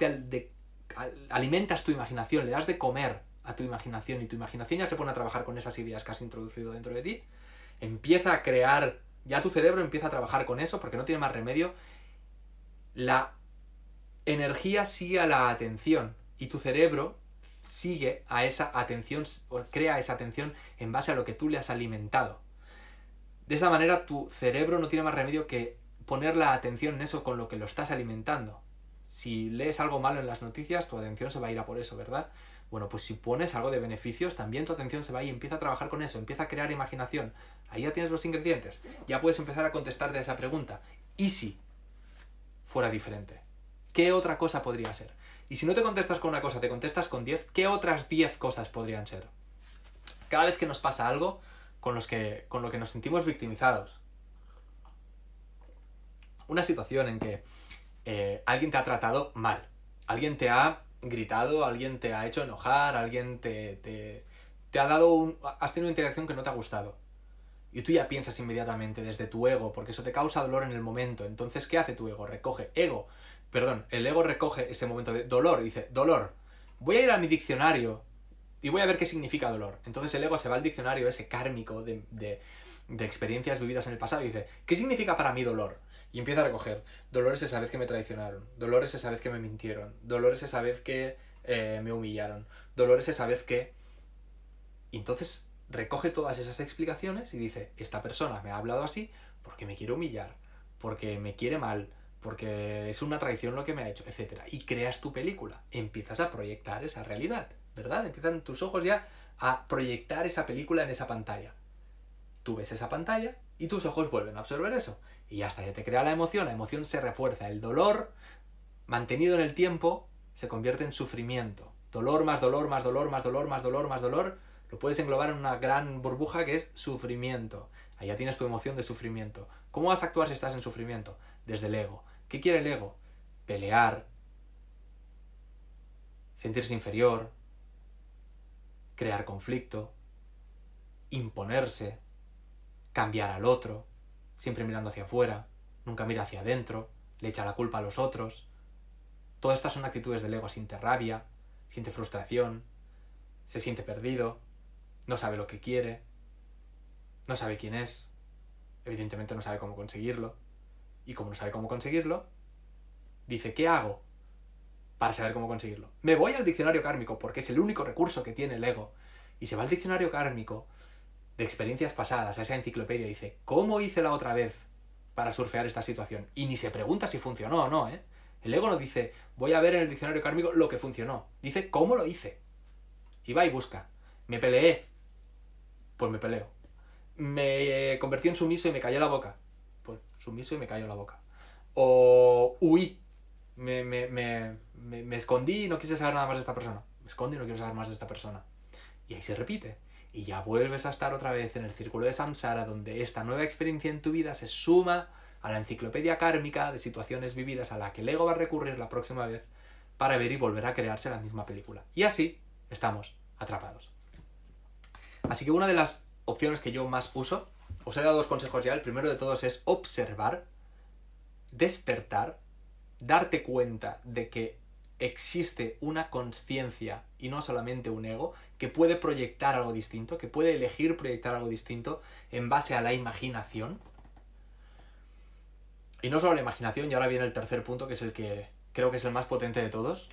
alimentas tu imaginación, le das de comer a tu imaginación y tu imaginación ya se pone a trabajar con esas ideas que has introducido dentro de ti. Empieza a crear, ya tu cerebro empieza a trabajar con eso porque no tiene más remedio. La energía sigue a la atención y tu cerebro sigue a esa atención, o crea esa atención en base a lo que tú le has alimentado. De esa manera tu cerebro no tiene más remedio que poner la atención en eso con lo que lo estás alimentando. Si lees algo malo en las noticias, tu atención se va a ir a por eso, ¿verdad? Bueno, pues si pones algo de beneficios, también tu atención se va y empieza a trabajar con eso, empieza a crear imaginación. Ahí ya tienes los ingredientes. Ya puedes empezar a contestarte a esa pregunta. ¿Y si fuera diferente? ¿Qué otra cosa podría ser? Y si no te contestas con una cosa, te contestas con 10, ¿qué otras 10 cosas podrían ser? Cada vez que nos pasa algo con lo que nos sentimos victimizados, una situación en que alguien te ha tratado mal, alguien te ha gritado, alguien te ha hecho enojar, alguien te ha dado has tenido una interacción que no te ha gustado. Y tú ya piensas inmediatamente desde tu ego, porque eso te causa dolor en el momento. Entonces, ¿qué hace tu ego? El ego recoge ese momento de dolor y dice, dolor, voy a ir a mi diccionario y voy a ver qué significa dolor. Entonces el ego se va al diccionario ese kármico de experiencias vividas en el pasado y dice, ¿qué significa para mí dolor? Y empieza a recoger, dolor es esa vez que me traicionaron, dolor es esa vez que me mintieron, dolor es esa vez que me humillaron, dolor es esa vez que... Y entonces recoge todas esas explicaciones y dice, esta persona me ha hablado así porque me quiere humillar, porque me quiere mal, porque es una traición lo que me ha hecho, etc. Y creas tu película, empiezas a proyectar esa realidad, ¿verdad? Empiezan tus ojos ya a proyectar esa película en esa pantalla. Tú ves esa pantalla y tus ojos vuelven a absorber eso. Y ya está, ya te crea la emoción se refuerza. El dolor, mantenido en el tiempo, se convierte en sufrimiento. Dolor más dolor, más dolor, más dolor, más dolor, más dolor. Lo puedes englobar en una gran burbuja que es sufrimiento. Ahí ya tienes tu emoción de sufrimiento. ¿Cómo vas a actuar si estás en sufrimiento? Desde el ego. ¿Qué quiere el ego? Pelear, sentirse inferior, crear conflicto, imponerse, cambiar al otro, siempre mirando hacia afuera, nunca mira hacia adentro, le echa la culpa a los otros. Todas estas son actitudes del ego. Siente rabia, siente frustración, se siente perdido, no sabe lo que quiere, no sabe quién es, evidentemente no sabe cómo conseguirlo, y como no sabe cómo conseguirlo, dice, ¿qué hago para saber cómo conseguirlo? Me voy al diccionario kármico, porque es el único recurso que tiene el ego, y se va al diccionario kármico de experiencias pasadas, a esa enciclopedia, y dice, ¿cómo hice la otra vez para surfear esta situación? Y ni se pregunta si funcionó o no, ¿eh? El ego no dice, voy a ver en el diccionario kármico lo que funcionó. Dice cómo lo hice. Y va y busca. Me peleé. Pues me peleo. Me convertí en sumiso y me cayó la boca. Pues sumiso y me cayó la boca. O huí. Me escondí y no quise saber nada más de esta persona. Me escondí y no quiero saber más de esta persona. Y ahí se repite. Y ya vuelves a estar otra vez en el círculo de samsara, donde esta nueva experiencia en tu vida se suma a la enciclopedia kármica de situaciones vividas a la que el ego va a recurrir la próxima vez para ver y volver a crearse la misma película. Y así estamos atrapados. Así que una de las opciones que yo más uso, os he dado 2 consejos ya. El primero de todos es observar, despertar, darte cuenta de que existe una consciencia y no solamente un ego que puede proyectar algo distinto, que puede elegir proyectar algo distinto en base a la imaginación. Y no solo la imaginación, y ahora viene el tercer punto, que es el que creo que es el más potente de todos.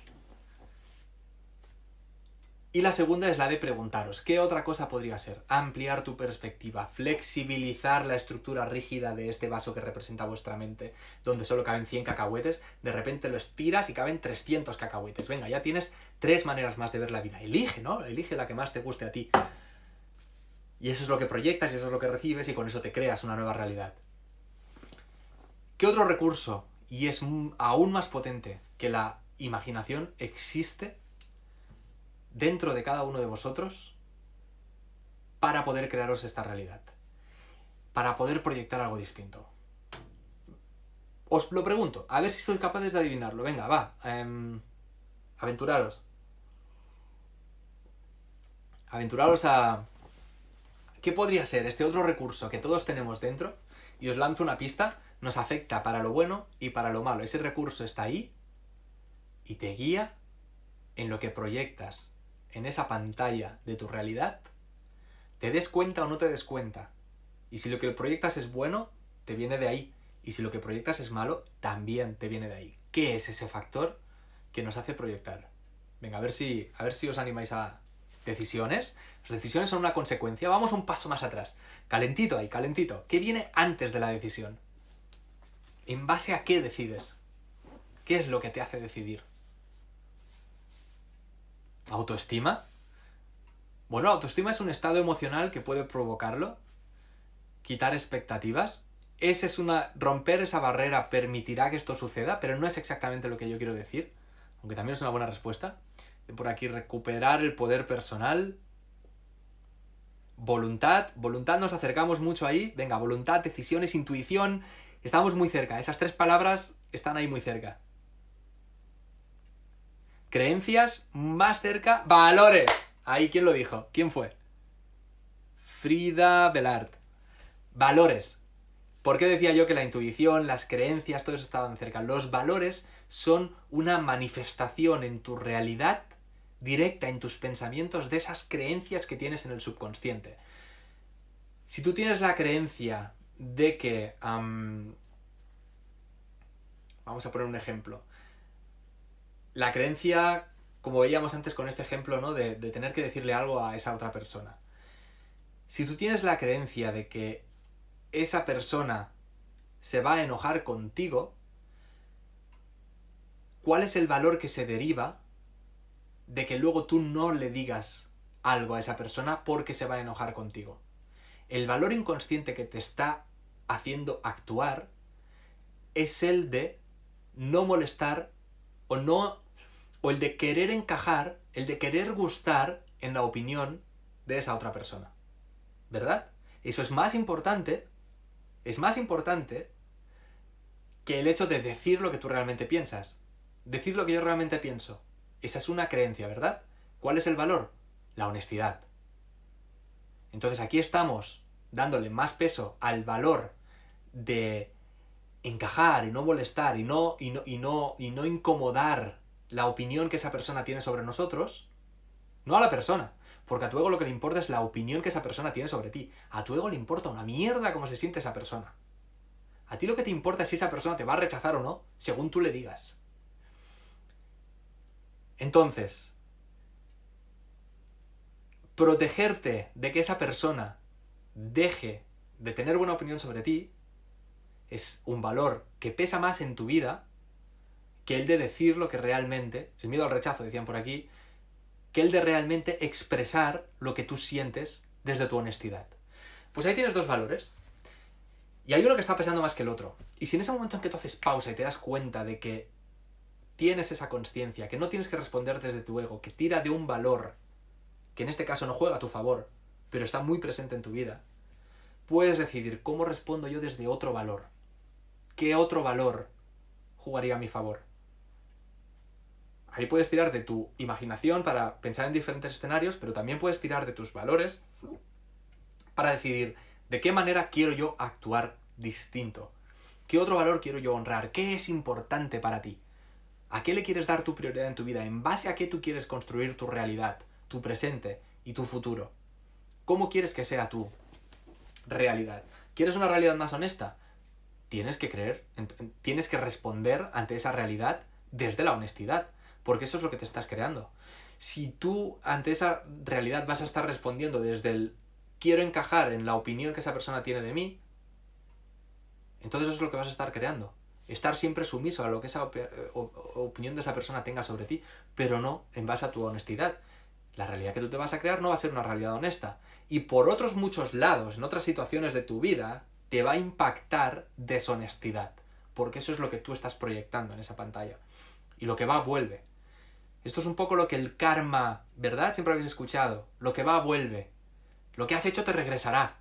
Y la segunda es la de preguntaros, ¿qué otra cosa podría ser? Ampliar tu perspectiva, flexibilizar la estructura rígida de este vaso que representa vuestra mente, donde solo caben 100 cacahuetes, de repente lo estiras y caben 300 cacahuetes. Venga, ya tienes 3 maneras más de ver la vida. Elige, ¿no? Elige la que más te guste a ti. Y eso es lo que proyectas y eso es lo que recibes y con eso te creas una nueva realidad. ¿Qué otro recurso, y es aún más potente que la imaginación, existe dentro de cada uno de vosotros para poder crearos esta realidad? Para poder proyectar algo distinto. Os lo pregunto, a ver si sois capaces de adivinarlo. Venga, va. Aventuraros. Aventuraros a... ¿Qué podría ser este otro recurso que todos tenemos dentro? Y os lanzo una pista. Nos afecta para lo bueno y para lo malo. Ese recurso está ahí y te guía en lo que proyectas en esa pantalla de tu realidad, te des cuenta o no te des cuenta. Y si lo que proyectas es bueno, te viene de ahí. Y si lo que proyectas es malo, también te viene de ahí. ¿Qué es ese factor que nos hace proyectar? Venga, a ver si os animáis a decisiones. Las decisiones son una consecuencia. Vamos un paso más atrás. Calentito ahí, calentito. ¿Qué viene antes de la decisión? ¿En base a qué decides? ¿Qué es lo que te hace decidir? ¿Autoestima? Bueno, autoestima es un estado emocional que puede provocarlo. Quitar expectativas. Romper esa barrera permitirá que esto suceda, pero no es exactamente lo que yo quiero decir. Aunque también es una buena respuesta. Por aquí, recuperar el poder personal. Voluntad. Voluntad, nos acercamos mucho ahí. Venga, voluntad, decisiones, intuición. Estamos muy cerca. Esas 3 palabras están ahí muy cerca. Creencias, más cerca. Valores. Ahí, ¿quién lo dijo? ¿Quién fue? Frida Bellard. Valores. ¿Por qué decía yo que la intuición, las creencias, todo eso estaban cerca? Los valores son una manifestación en tu realidad directa, en tus pensamientos, de esas creencias que tienes en el subconsciente. Si tú tienes la creencia de que... vamos a poner un ejemplo. La creencia, como veíamos antes con este ejemplo, ¿no? de tener que decirle algo a esa otra persona. Si tú tienes la creencia de que esa persona se va a enojar contigo, ¿cuál es el valor que se deriva de que luego tú no le digas algo a esa persona porque se va a enojar contigo? El valor inconsciente que te está haciendo actuar es el de no molestar o el de querer encajar, el de querer gustar en la opinión de esa otra persona. ¿Verdad? Eso es más importante que el hecho de decir lo que tú realmente piensas. Decir lo que yo realmente pienso. Esa es una creencia, ¿verdad? ¿Cuál es el valor? La honestidad. Entonces aquí estamos dándole más peso al valor de encajar y no molestar y no incomodar la opinión que esa persona tiene sobre nosotros, no a la persona. Porque a tu ego lo que le importa es la opinión que esa persona tiene sobre ti. A tu ego le importa una mierda cómo se siente esa persona. A ti lo que te importa es si esa persona te va a rechazar o no, según tú le digas. Entonces, protegerte de que esa persona deje de tener buena opinión sobre ti es un valor que pesa más en tu vida que el de decir lo que realmente, el miedo al rechazo decían por aquí, que el de realmente expresar lo que tú sientes desde tu honestidad. Pues ahí tienes dos valores. Y hay uno que está pesando más que el otro. Y si en ese momento en que tú haces pausa y te das cuenta de que tienes esa consciencia, que no tienes que responder desde tu ego, que tira de un valor, que en este caso no juega a tu favor, pero está muy presente en tu vida, puedes decidir cómo respondo yo desde otro valor. ¿Qué otro valor jugaría a mi favor? Ahí puedes tirar de tu imaginación para pensar en diferentes escenarios, pero también puedes tirar de tus valores para decidir de qué manera quiero yo actuar distinto. ¿Qué otro valor quiero yo honrar? ¿Qué es importante para ti? ¿A qué le quieres dar tu prioridad en tu vida? ¿En base a qué tú quieres construir tu realidad, tu presente y tu futuro? ¿Cómo quieres que sea tu realidad? ¿Quieres una realidad más honesta? Tienes que creer, tienes que responder ante esa realidad desde la honestidad, porque eso es lo que te estás creando. Si tú ante esa realidad vas a estar respondiendo desde el quiero encajar en la opinión que esa persona tiene de mí, entonces eso es lo que vas a estar creando. Estar siempre sumiso a lo que esa opinión de esa persona tenga sobre ti, pero no en base a tu honestidad. La realidad que tú te vas a crear no va a ser una realidad honesta. Y por otros muchos lados, en otras situaciones de tu vida, te va a impactar deshonestidad. Porque eso es lo que tú estás proyectando en esa pantalla. Y lo que va, vuelve. Esto es un poco lo que el karma, ¿verdad? Siempre habéis escuchado. Lo que va, vuelve. Lo que has hecho te regresará.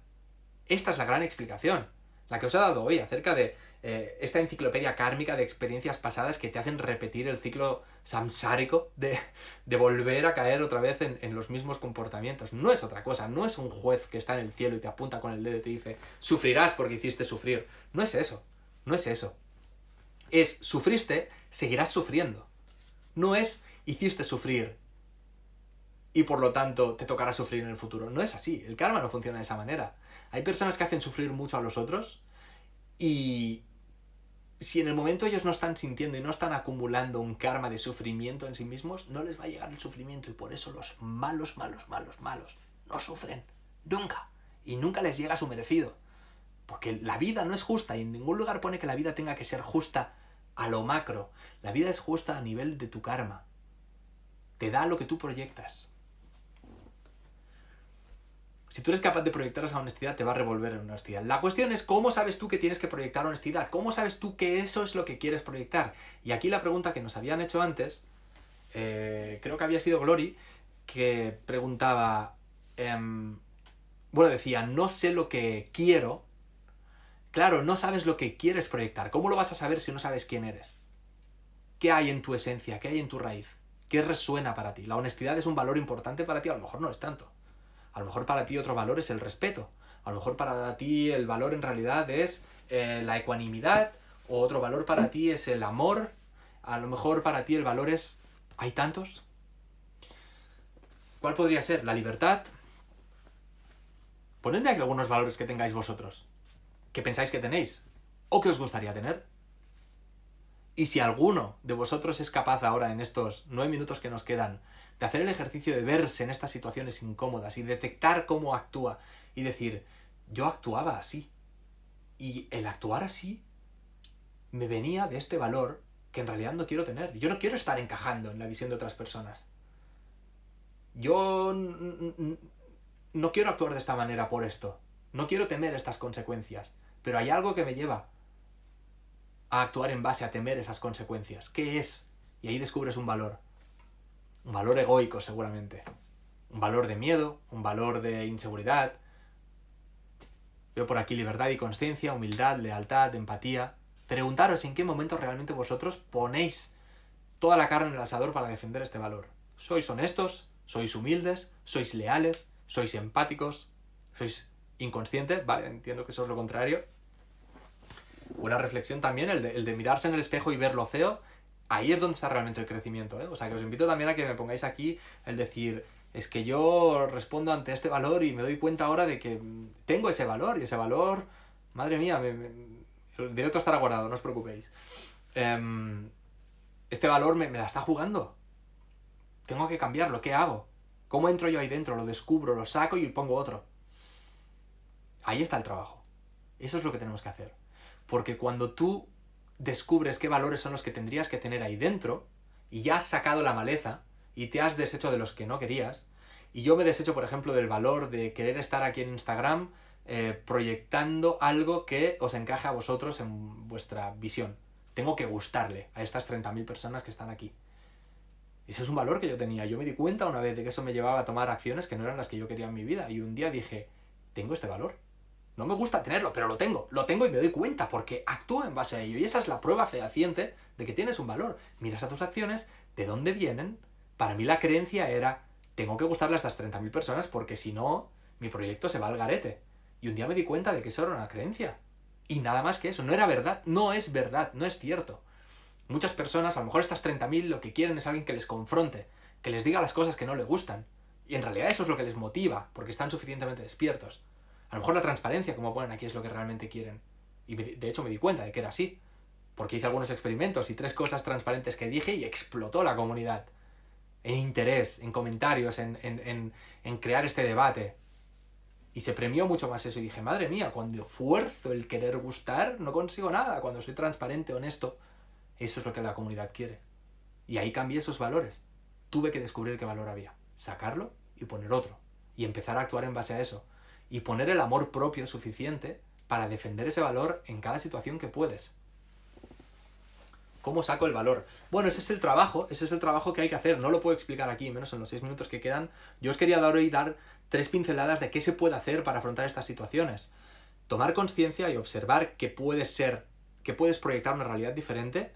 Esta es la gran explicación. La que os he dado hoy acerca de esta enciclopedia kármica de experiencias pasadas que te hacen repetir el ciclo samsárico de volver a caer otra vez en los mismos comportamientos. No es otra cosa, no es un juez que está en el cielo y te apunta con el dedo y te dice sufrirás porque hiciste sufrir. No es eso, no es eso. Es sufriste, seguirás sufriendo. No es hiciste sufrir y por lo tanto te tocará sufrir en el futuro. No es así, el karma no funciona de esa manera. Hay personas que hacen sufrir mucho a los otros y si en el momento ellos no están sintiendo y no están acumulando un karma de sufrimiento en sí mismos, no les va a llegar el sufrimiento y por eso los malos no sufren. Nunca. Y nunca les llega su merecido. Porque la vida no es justa y en ningún lugar pone que la vida tenga que ser justa a lo macro. La vida es justa a nivel de tu karma. Te da lo que tú proyectas. Si tú eres capaz de proyectar esa honestidad, te va a revolver en honestidad. La cuestión es cómo sabes tú que tienes que proyectar honestidad. ¿Cómo sabes tú que eso es lo que quieres proyectar? Y aquí la pregunta que nos habían hecho antes, creo que había sido Glory, que preguntaba, decía, no sé lo que quiero. Claro, no sabes lo que quieres proyectar. ¿Cómo lo vas a saber si no sabes quién eres? ¿Qué hay en tu esencia? ¿Qué hay en tu raíz? ¿Qué resuena para ti? ¿La honestidad es un valor importante para ti? A lo mejor no es tanto. A lo mejor para ti otro valor es el respeto. A lo mejor para ti el valor en realidad es la ecuanimidad. O otro valor para ti es el amor. A lo mejor para ti el valor es... ¿Hay tantos? ¿Cuál podría ser? ¿La libertad? Ponedme aquí algunos valores que tengáis vosotros. Que pensáis que tenéis. O que os gustaría tener. Y si alguno de vosotros es capaz ahora en estos 9 minutos que nos quedan de hacer el ejercicio de verse en estas situaciones incómodas y detectar cómo actúa y decir, yo actuaba así. Y el actuar así me venía de este valor que en realidad no quiero tener. Yo no quiero estar encajando en la visión de otras personas. Yo no quiero actuar de esta manera por esto. No quiero temer estas consecuencias. Pero hay algo que me lleva a actuar en base a temer esas consecuencias. ¿Qué es? Y ahí descubres un valor. Un valor egoico seguramente. Un valor de miedo, un valor de inseguridad. Veo por aquí libertad y consciencia, humildad, lealtad, empatía. Preguntaros en qué momento realmente vosotros ponéis toda la carne en el asador para defender este valor. ¿Sois honestos? ¿Sois humildes? ¿Sois leales? ¿Sois empáticos? ¿Sois inconscientes? Vale, entiendo que eso es lo contrario. Buena reflexión también, el de mirarse en el espejo y ver lo feo. Ahí es donde está realmente el crecimiento, ¿eh? O sea, que os invito también a que me pongáis aquí el decir, es que yo respondo ante este valor y me doy cuenta ahora de que tengo ese valor y ese valor, madre mía, el directo estará guardado, no os preocupéis. Este valor me la está jugando. Tengo que cambiarlo, ¿qué hago? ¿Cómo entro yo ahí dentro? Lo descubro, lo saco y pongo otro. Ahí está el trabajo. Eso es lo que tenemos que hacer. Porque cuando tú descubres qué valores son los que tendrías que tener ahí dentro, y ya has sacado la maleza, y te has deshecho de los que no querías, y yo me deshecho, por ejemplo, del valor de querer estar aquí en Instagram proyectando algo que os encaje a vosotros en vuestra visión. Tengo que gustarle a estas 30.000 personas que están aquí. Ese es un valor que yo tenía. Yo me di cuenta una vez de que eso me llevaba a tomar acciones que no eran las que yo quería en mi vida. Y un día dije, tengo este valor. No me gusta tenerlo, pero lo tengo. Lo tengo y me doy cuenta porque actúo en base a ello. Y esa es la prueba fehaciente de que tienes un valor. Miras a tus acciones, ¿de dónde vienen? Para mí la creencia era, tengo que gustarle a estas 30.000 personas porque si no, mi proyecto se va al garete. Y un día me di cuenta de que eso era una creencia. Y nada más que eso. No era verdad. No es verdad. No es cierto. Muchas personas, a lo mejor estas 30.000, lo que quieren es alguien que les confronte, que les diga las cosas que no les gustan. Y en realidad eso es lo que les motiva, porque están suficientemente despiertos. A lo mejor la transparencia, como ponen aquí, es lo que realmente quieren. Y de hecho me di cuenta de que era así. Porque hice algunos experimentos y 3 cosas transparentes que dije y explotó la comunidad. En interés, en comentarios, en crear este debate. Y se premió mucho más eso. Y dije, madre mía, cuando fuerzo el querer gustar, no consigo nada. Cuando soy transparente, honesto, eso es lo que la comunidad quiere. Y ahí cambié esos valores. Tuve que descubrir qué valor había. Sacarlo y poner otro. Y empezar a actuar en base a eso. Y poner el amor propio suficiente para defender ese valor en cada situación que puedes. ¿Cómo saco el valor? Bueno, ese es el trabajo que hay que hacer. No lo puedo explicar aquí, menos en los 6 minutos que quedan. Yo os quería dar 3 pinceladas de qué se puede hacer para afrontar estas situaciones. Tomar conciencia y observar que puedes proyectar una realidad diferente.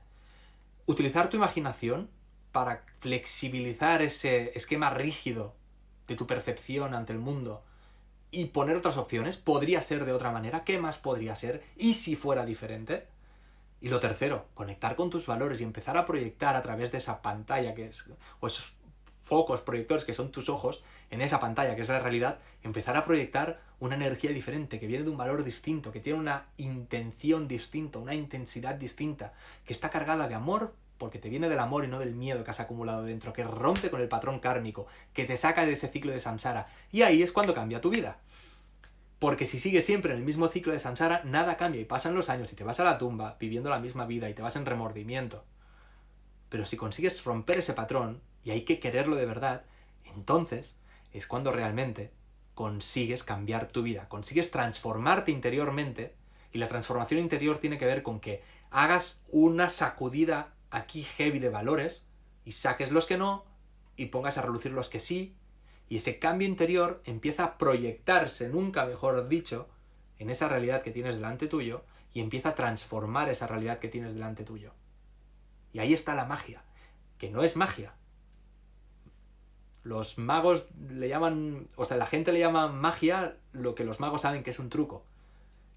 Utilizar tu imaginación para flexibilizar ese esquema rígido de tu percepción ante el mundo y poner otras opciones. ¿Podría ser de otra manera? ¿Qué más podría ser? ¿Y si fuera diferente? Y lo tercero, conectar con tus valores y empezar a proyectar a través de esa pantalla o esos focos, proyectores que son tus ojos, en esa pantalla que es la realidad, empezar a proyectar una energía diferente, que viene de un valor distinto, que tiene una intención distinta, una intensidad distinta, que está cargada de amor, porque te viene del amor y no del miedo que has acumulado dentro, que rompe con el patrón kármico, que te saca de ese ciclo de samsara. Y ahí es cuando cambia tu vida. Porque si sigues siempre en el mismo ciclo de samsara, nada cambia y pasan los años y te vas a la tumba viviendo la misma vida y te vas en remordimiento. Pero si consigues romper ese patrón, y hay que quererlo de verdad, entonces es cuando realmente consigues cambiar tu vida, consigues transformarte interiormente, y la transformación interior tiene que ver con que hagas una sacudida aquí heavy de valores y saques los que no y pongas a relucir los que sí. Y ese cambio interior empieza a proyectarse, nunca mejor dicho, en esa realidad que tienes delante tuyo y empieza a transformar esa realidad que tienes delante tuyo. Y ahí está la magia, que no es magia. Los magos le llaman, la gente le llama magia lo que los magos saben que es un truco.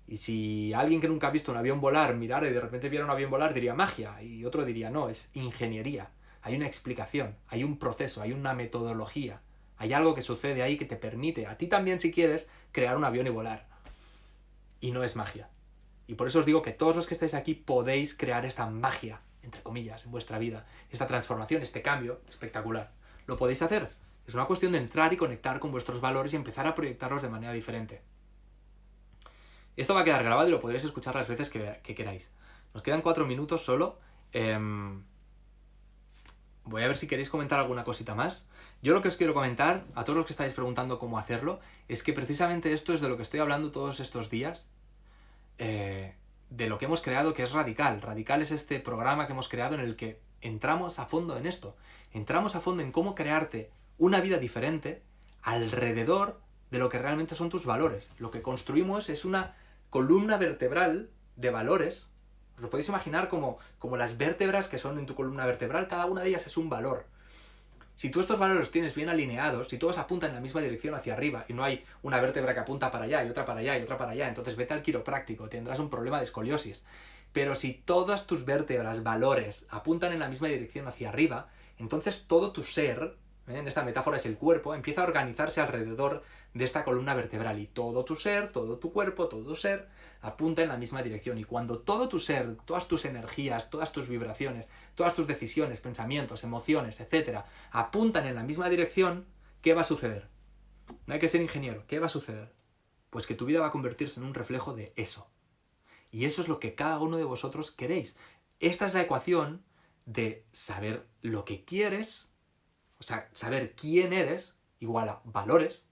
Y si alguien que nunca ha visto un avión volar mirara y de repente viera un avión volar, diría magia. Y otro diría no, es ingeniería. Hay una explicación, hay un proceso, hay una metodología. Hay algo que sucede ahí que te permite, a ti también si quieres, crear un avión y volar. Y no es magia. Y por eso os digo que todos los que estáis aquí podéis crear esta magia, entre comillas, en vuestra vida. Esta transformación, este cambio espectacular. ¿Lo podéis hacer? Es una cuestión de entrar y conectar con vuestros valores y empezar a proyectarlos de manera diferente. Esto va a quedar grabado y lo podréis escuchar las veces que queráis. Nos quedan 4 minutos solo. Voy a ver si queréis comentar alguna cosita más. Yo lo que os quiero comentar, a todos los que estáis preguntando cómo hacerlo, es que precisamente esto es de lo que estoy hablando todos estos días, de lo que hemos creado, que es Radical. Radical es este programa que hemos creado en el que entramos a fondo en esto. Entramos a fondo en cómo crearte una vida diferente alrededor de lo que realmente son tus valores. Lo que construimos es una columna vertebral de valores. Os lo podéis imaginar como las vértebras que son en tu columna vertebral, cada una de ellas es un valor. Si tú estos valores los tienes bien alineados, si todos apuntan en la misma dirección hacia arriba y no hay una vértebra que apunta para allá y otra para allá y otra para allá, entonces vete al quiropráctico, tendrás un problema de escoliosis. Pero si todas tus vértebras, valores, apuntan en la misma dirección hacia arriba, entonces todo tu ser, en esta metáfora es el cuerpo, empieza a organizarse alrededor de esta columna vertebral y todo tu ser, todo tu cuerpo, todo tu ser apunta en la misma dirección. Y cuando todo tu ser, todas tus energías, todas tus vibraciones, todas tus decisiones, pensamientos, emociones, etcétera, apuntan en la misma dirección, ¿qué va a suceder? No hay que ser ingeniero. ¿Qué va a suceder? Pues que tu vida va a convertirse en un reflejo de eso. Y eso es lo que cada uno de vosotros queréis. Esta es la ecuación de saber lo que quieres, o sea, saber quién eres, igual a valores,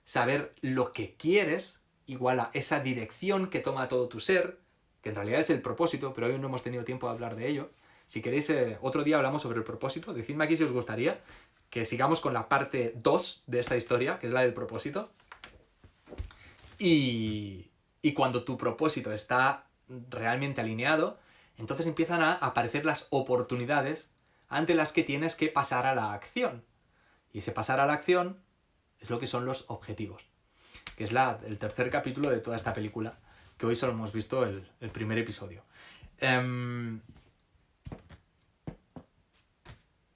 saber lo que quieres, igual a esa dirección que toma todo tu ser, que en realidad es el propósito, pero hoy no hemos tenido tiempo de hablar de ello. Si queréis, otro día hablamos sobre el propósito. Decidme aquí si os gustaría que sigamos con la parte 2 de esta historia, que es la del propósito. Y cuando tu propósito está realmente alineado, entonces empiezan a aparecer las oportunidades ante las que tienes que pasar a la acción. Y ese pasar a la acción es lo que son los objetivos, que es el tercer capítulo de toda esta película, que hoy solo hemos visto el primer episodio.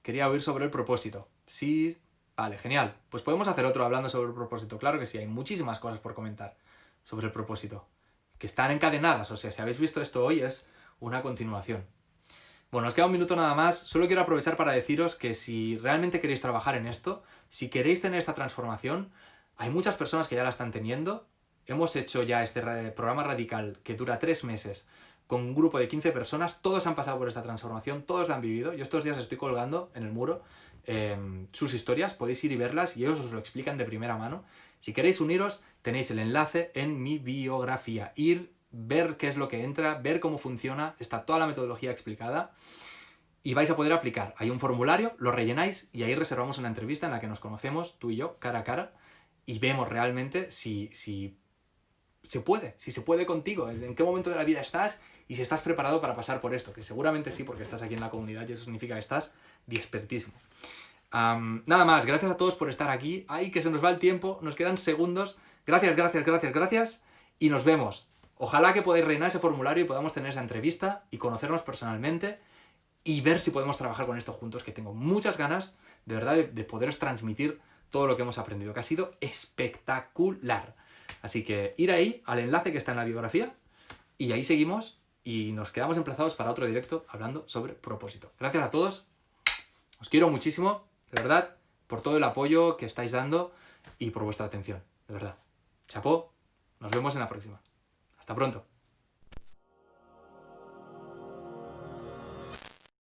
Quería oír sobre el propósito. Sí, vale, genial. Pues podemos hacer otro hablando sobre el propósito. Claro que sí, hay muchísimas cosas por comentar sobre el propósito, que están encadenadas. O sea, si habéis visto esto hoy, es una continuación. Bueno, nos queda un minuto nada más. Solo quiero aprovechar para deciros que si realmente queréis trabajar en esto, si queréis tener esta transformación, hay muchas personas que ya la están teniendo. Hemos hecho ya este programa radical que dura 3 meses con un grupo de 15 personas. Todos han pasado por esta transformación, todos la han vivido. Yo estos días estoy colgando en el muro sus historias, podéis ir y verlas y ellos os lo explican de primera mano. Si queréis uniros, tenéis el enlace en mi biografía. Ver qué es lo que entra, ver cómo funciona, está toda la metodología explicada y vais a poder aplicar. Hay un formulario, lo rellenáis y ahí reservamos una entrevista en la que nos conocemos, tú y yo, cara a cara, y vemos realmente si se puede contigo, en qué momento de la vida estás y si estás preparado para pasar por esto, que seguramente sí, porque estás aquí en la comunidad y eso significa que estás despertísimo. Nada más, gracias a todos por estar aquí. Ay, que se nos va el tiempo, nos quedan segundos. Gracias y nos vemos. Ojalá que podáis rellenar ese formulario y podamos tener esa entrevista y conocernos personalmente y ver si podemos trabajar con esto juntos, que tengo muchas ganas, de verdad, de poderos transmitir todo lo que hemos aprendido, que ha sido espectacular. Así que ir ahí, al enlace que está en la biografía, y ahí seguimos y nos quedamos emplazados para otro directo hablando sobre propósito. Gracias a todos, os quiero muchísimo, de verdad, por todo el apoyo que estáis dando y por vuestra atención, de verdad. Chapó, nos vemos en la próxima. Hasta pronto.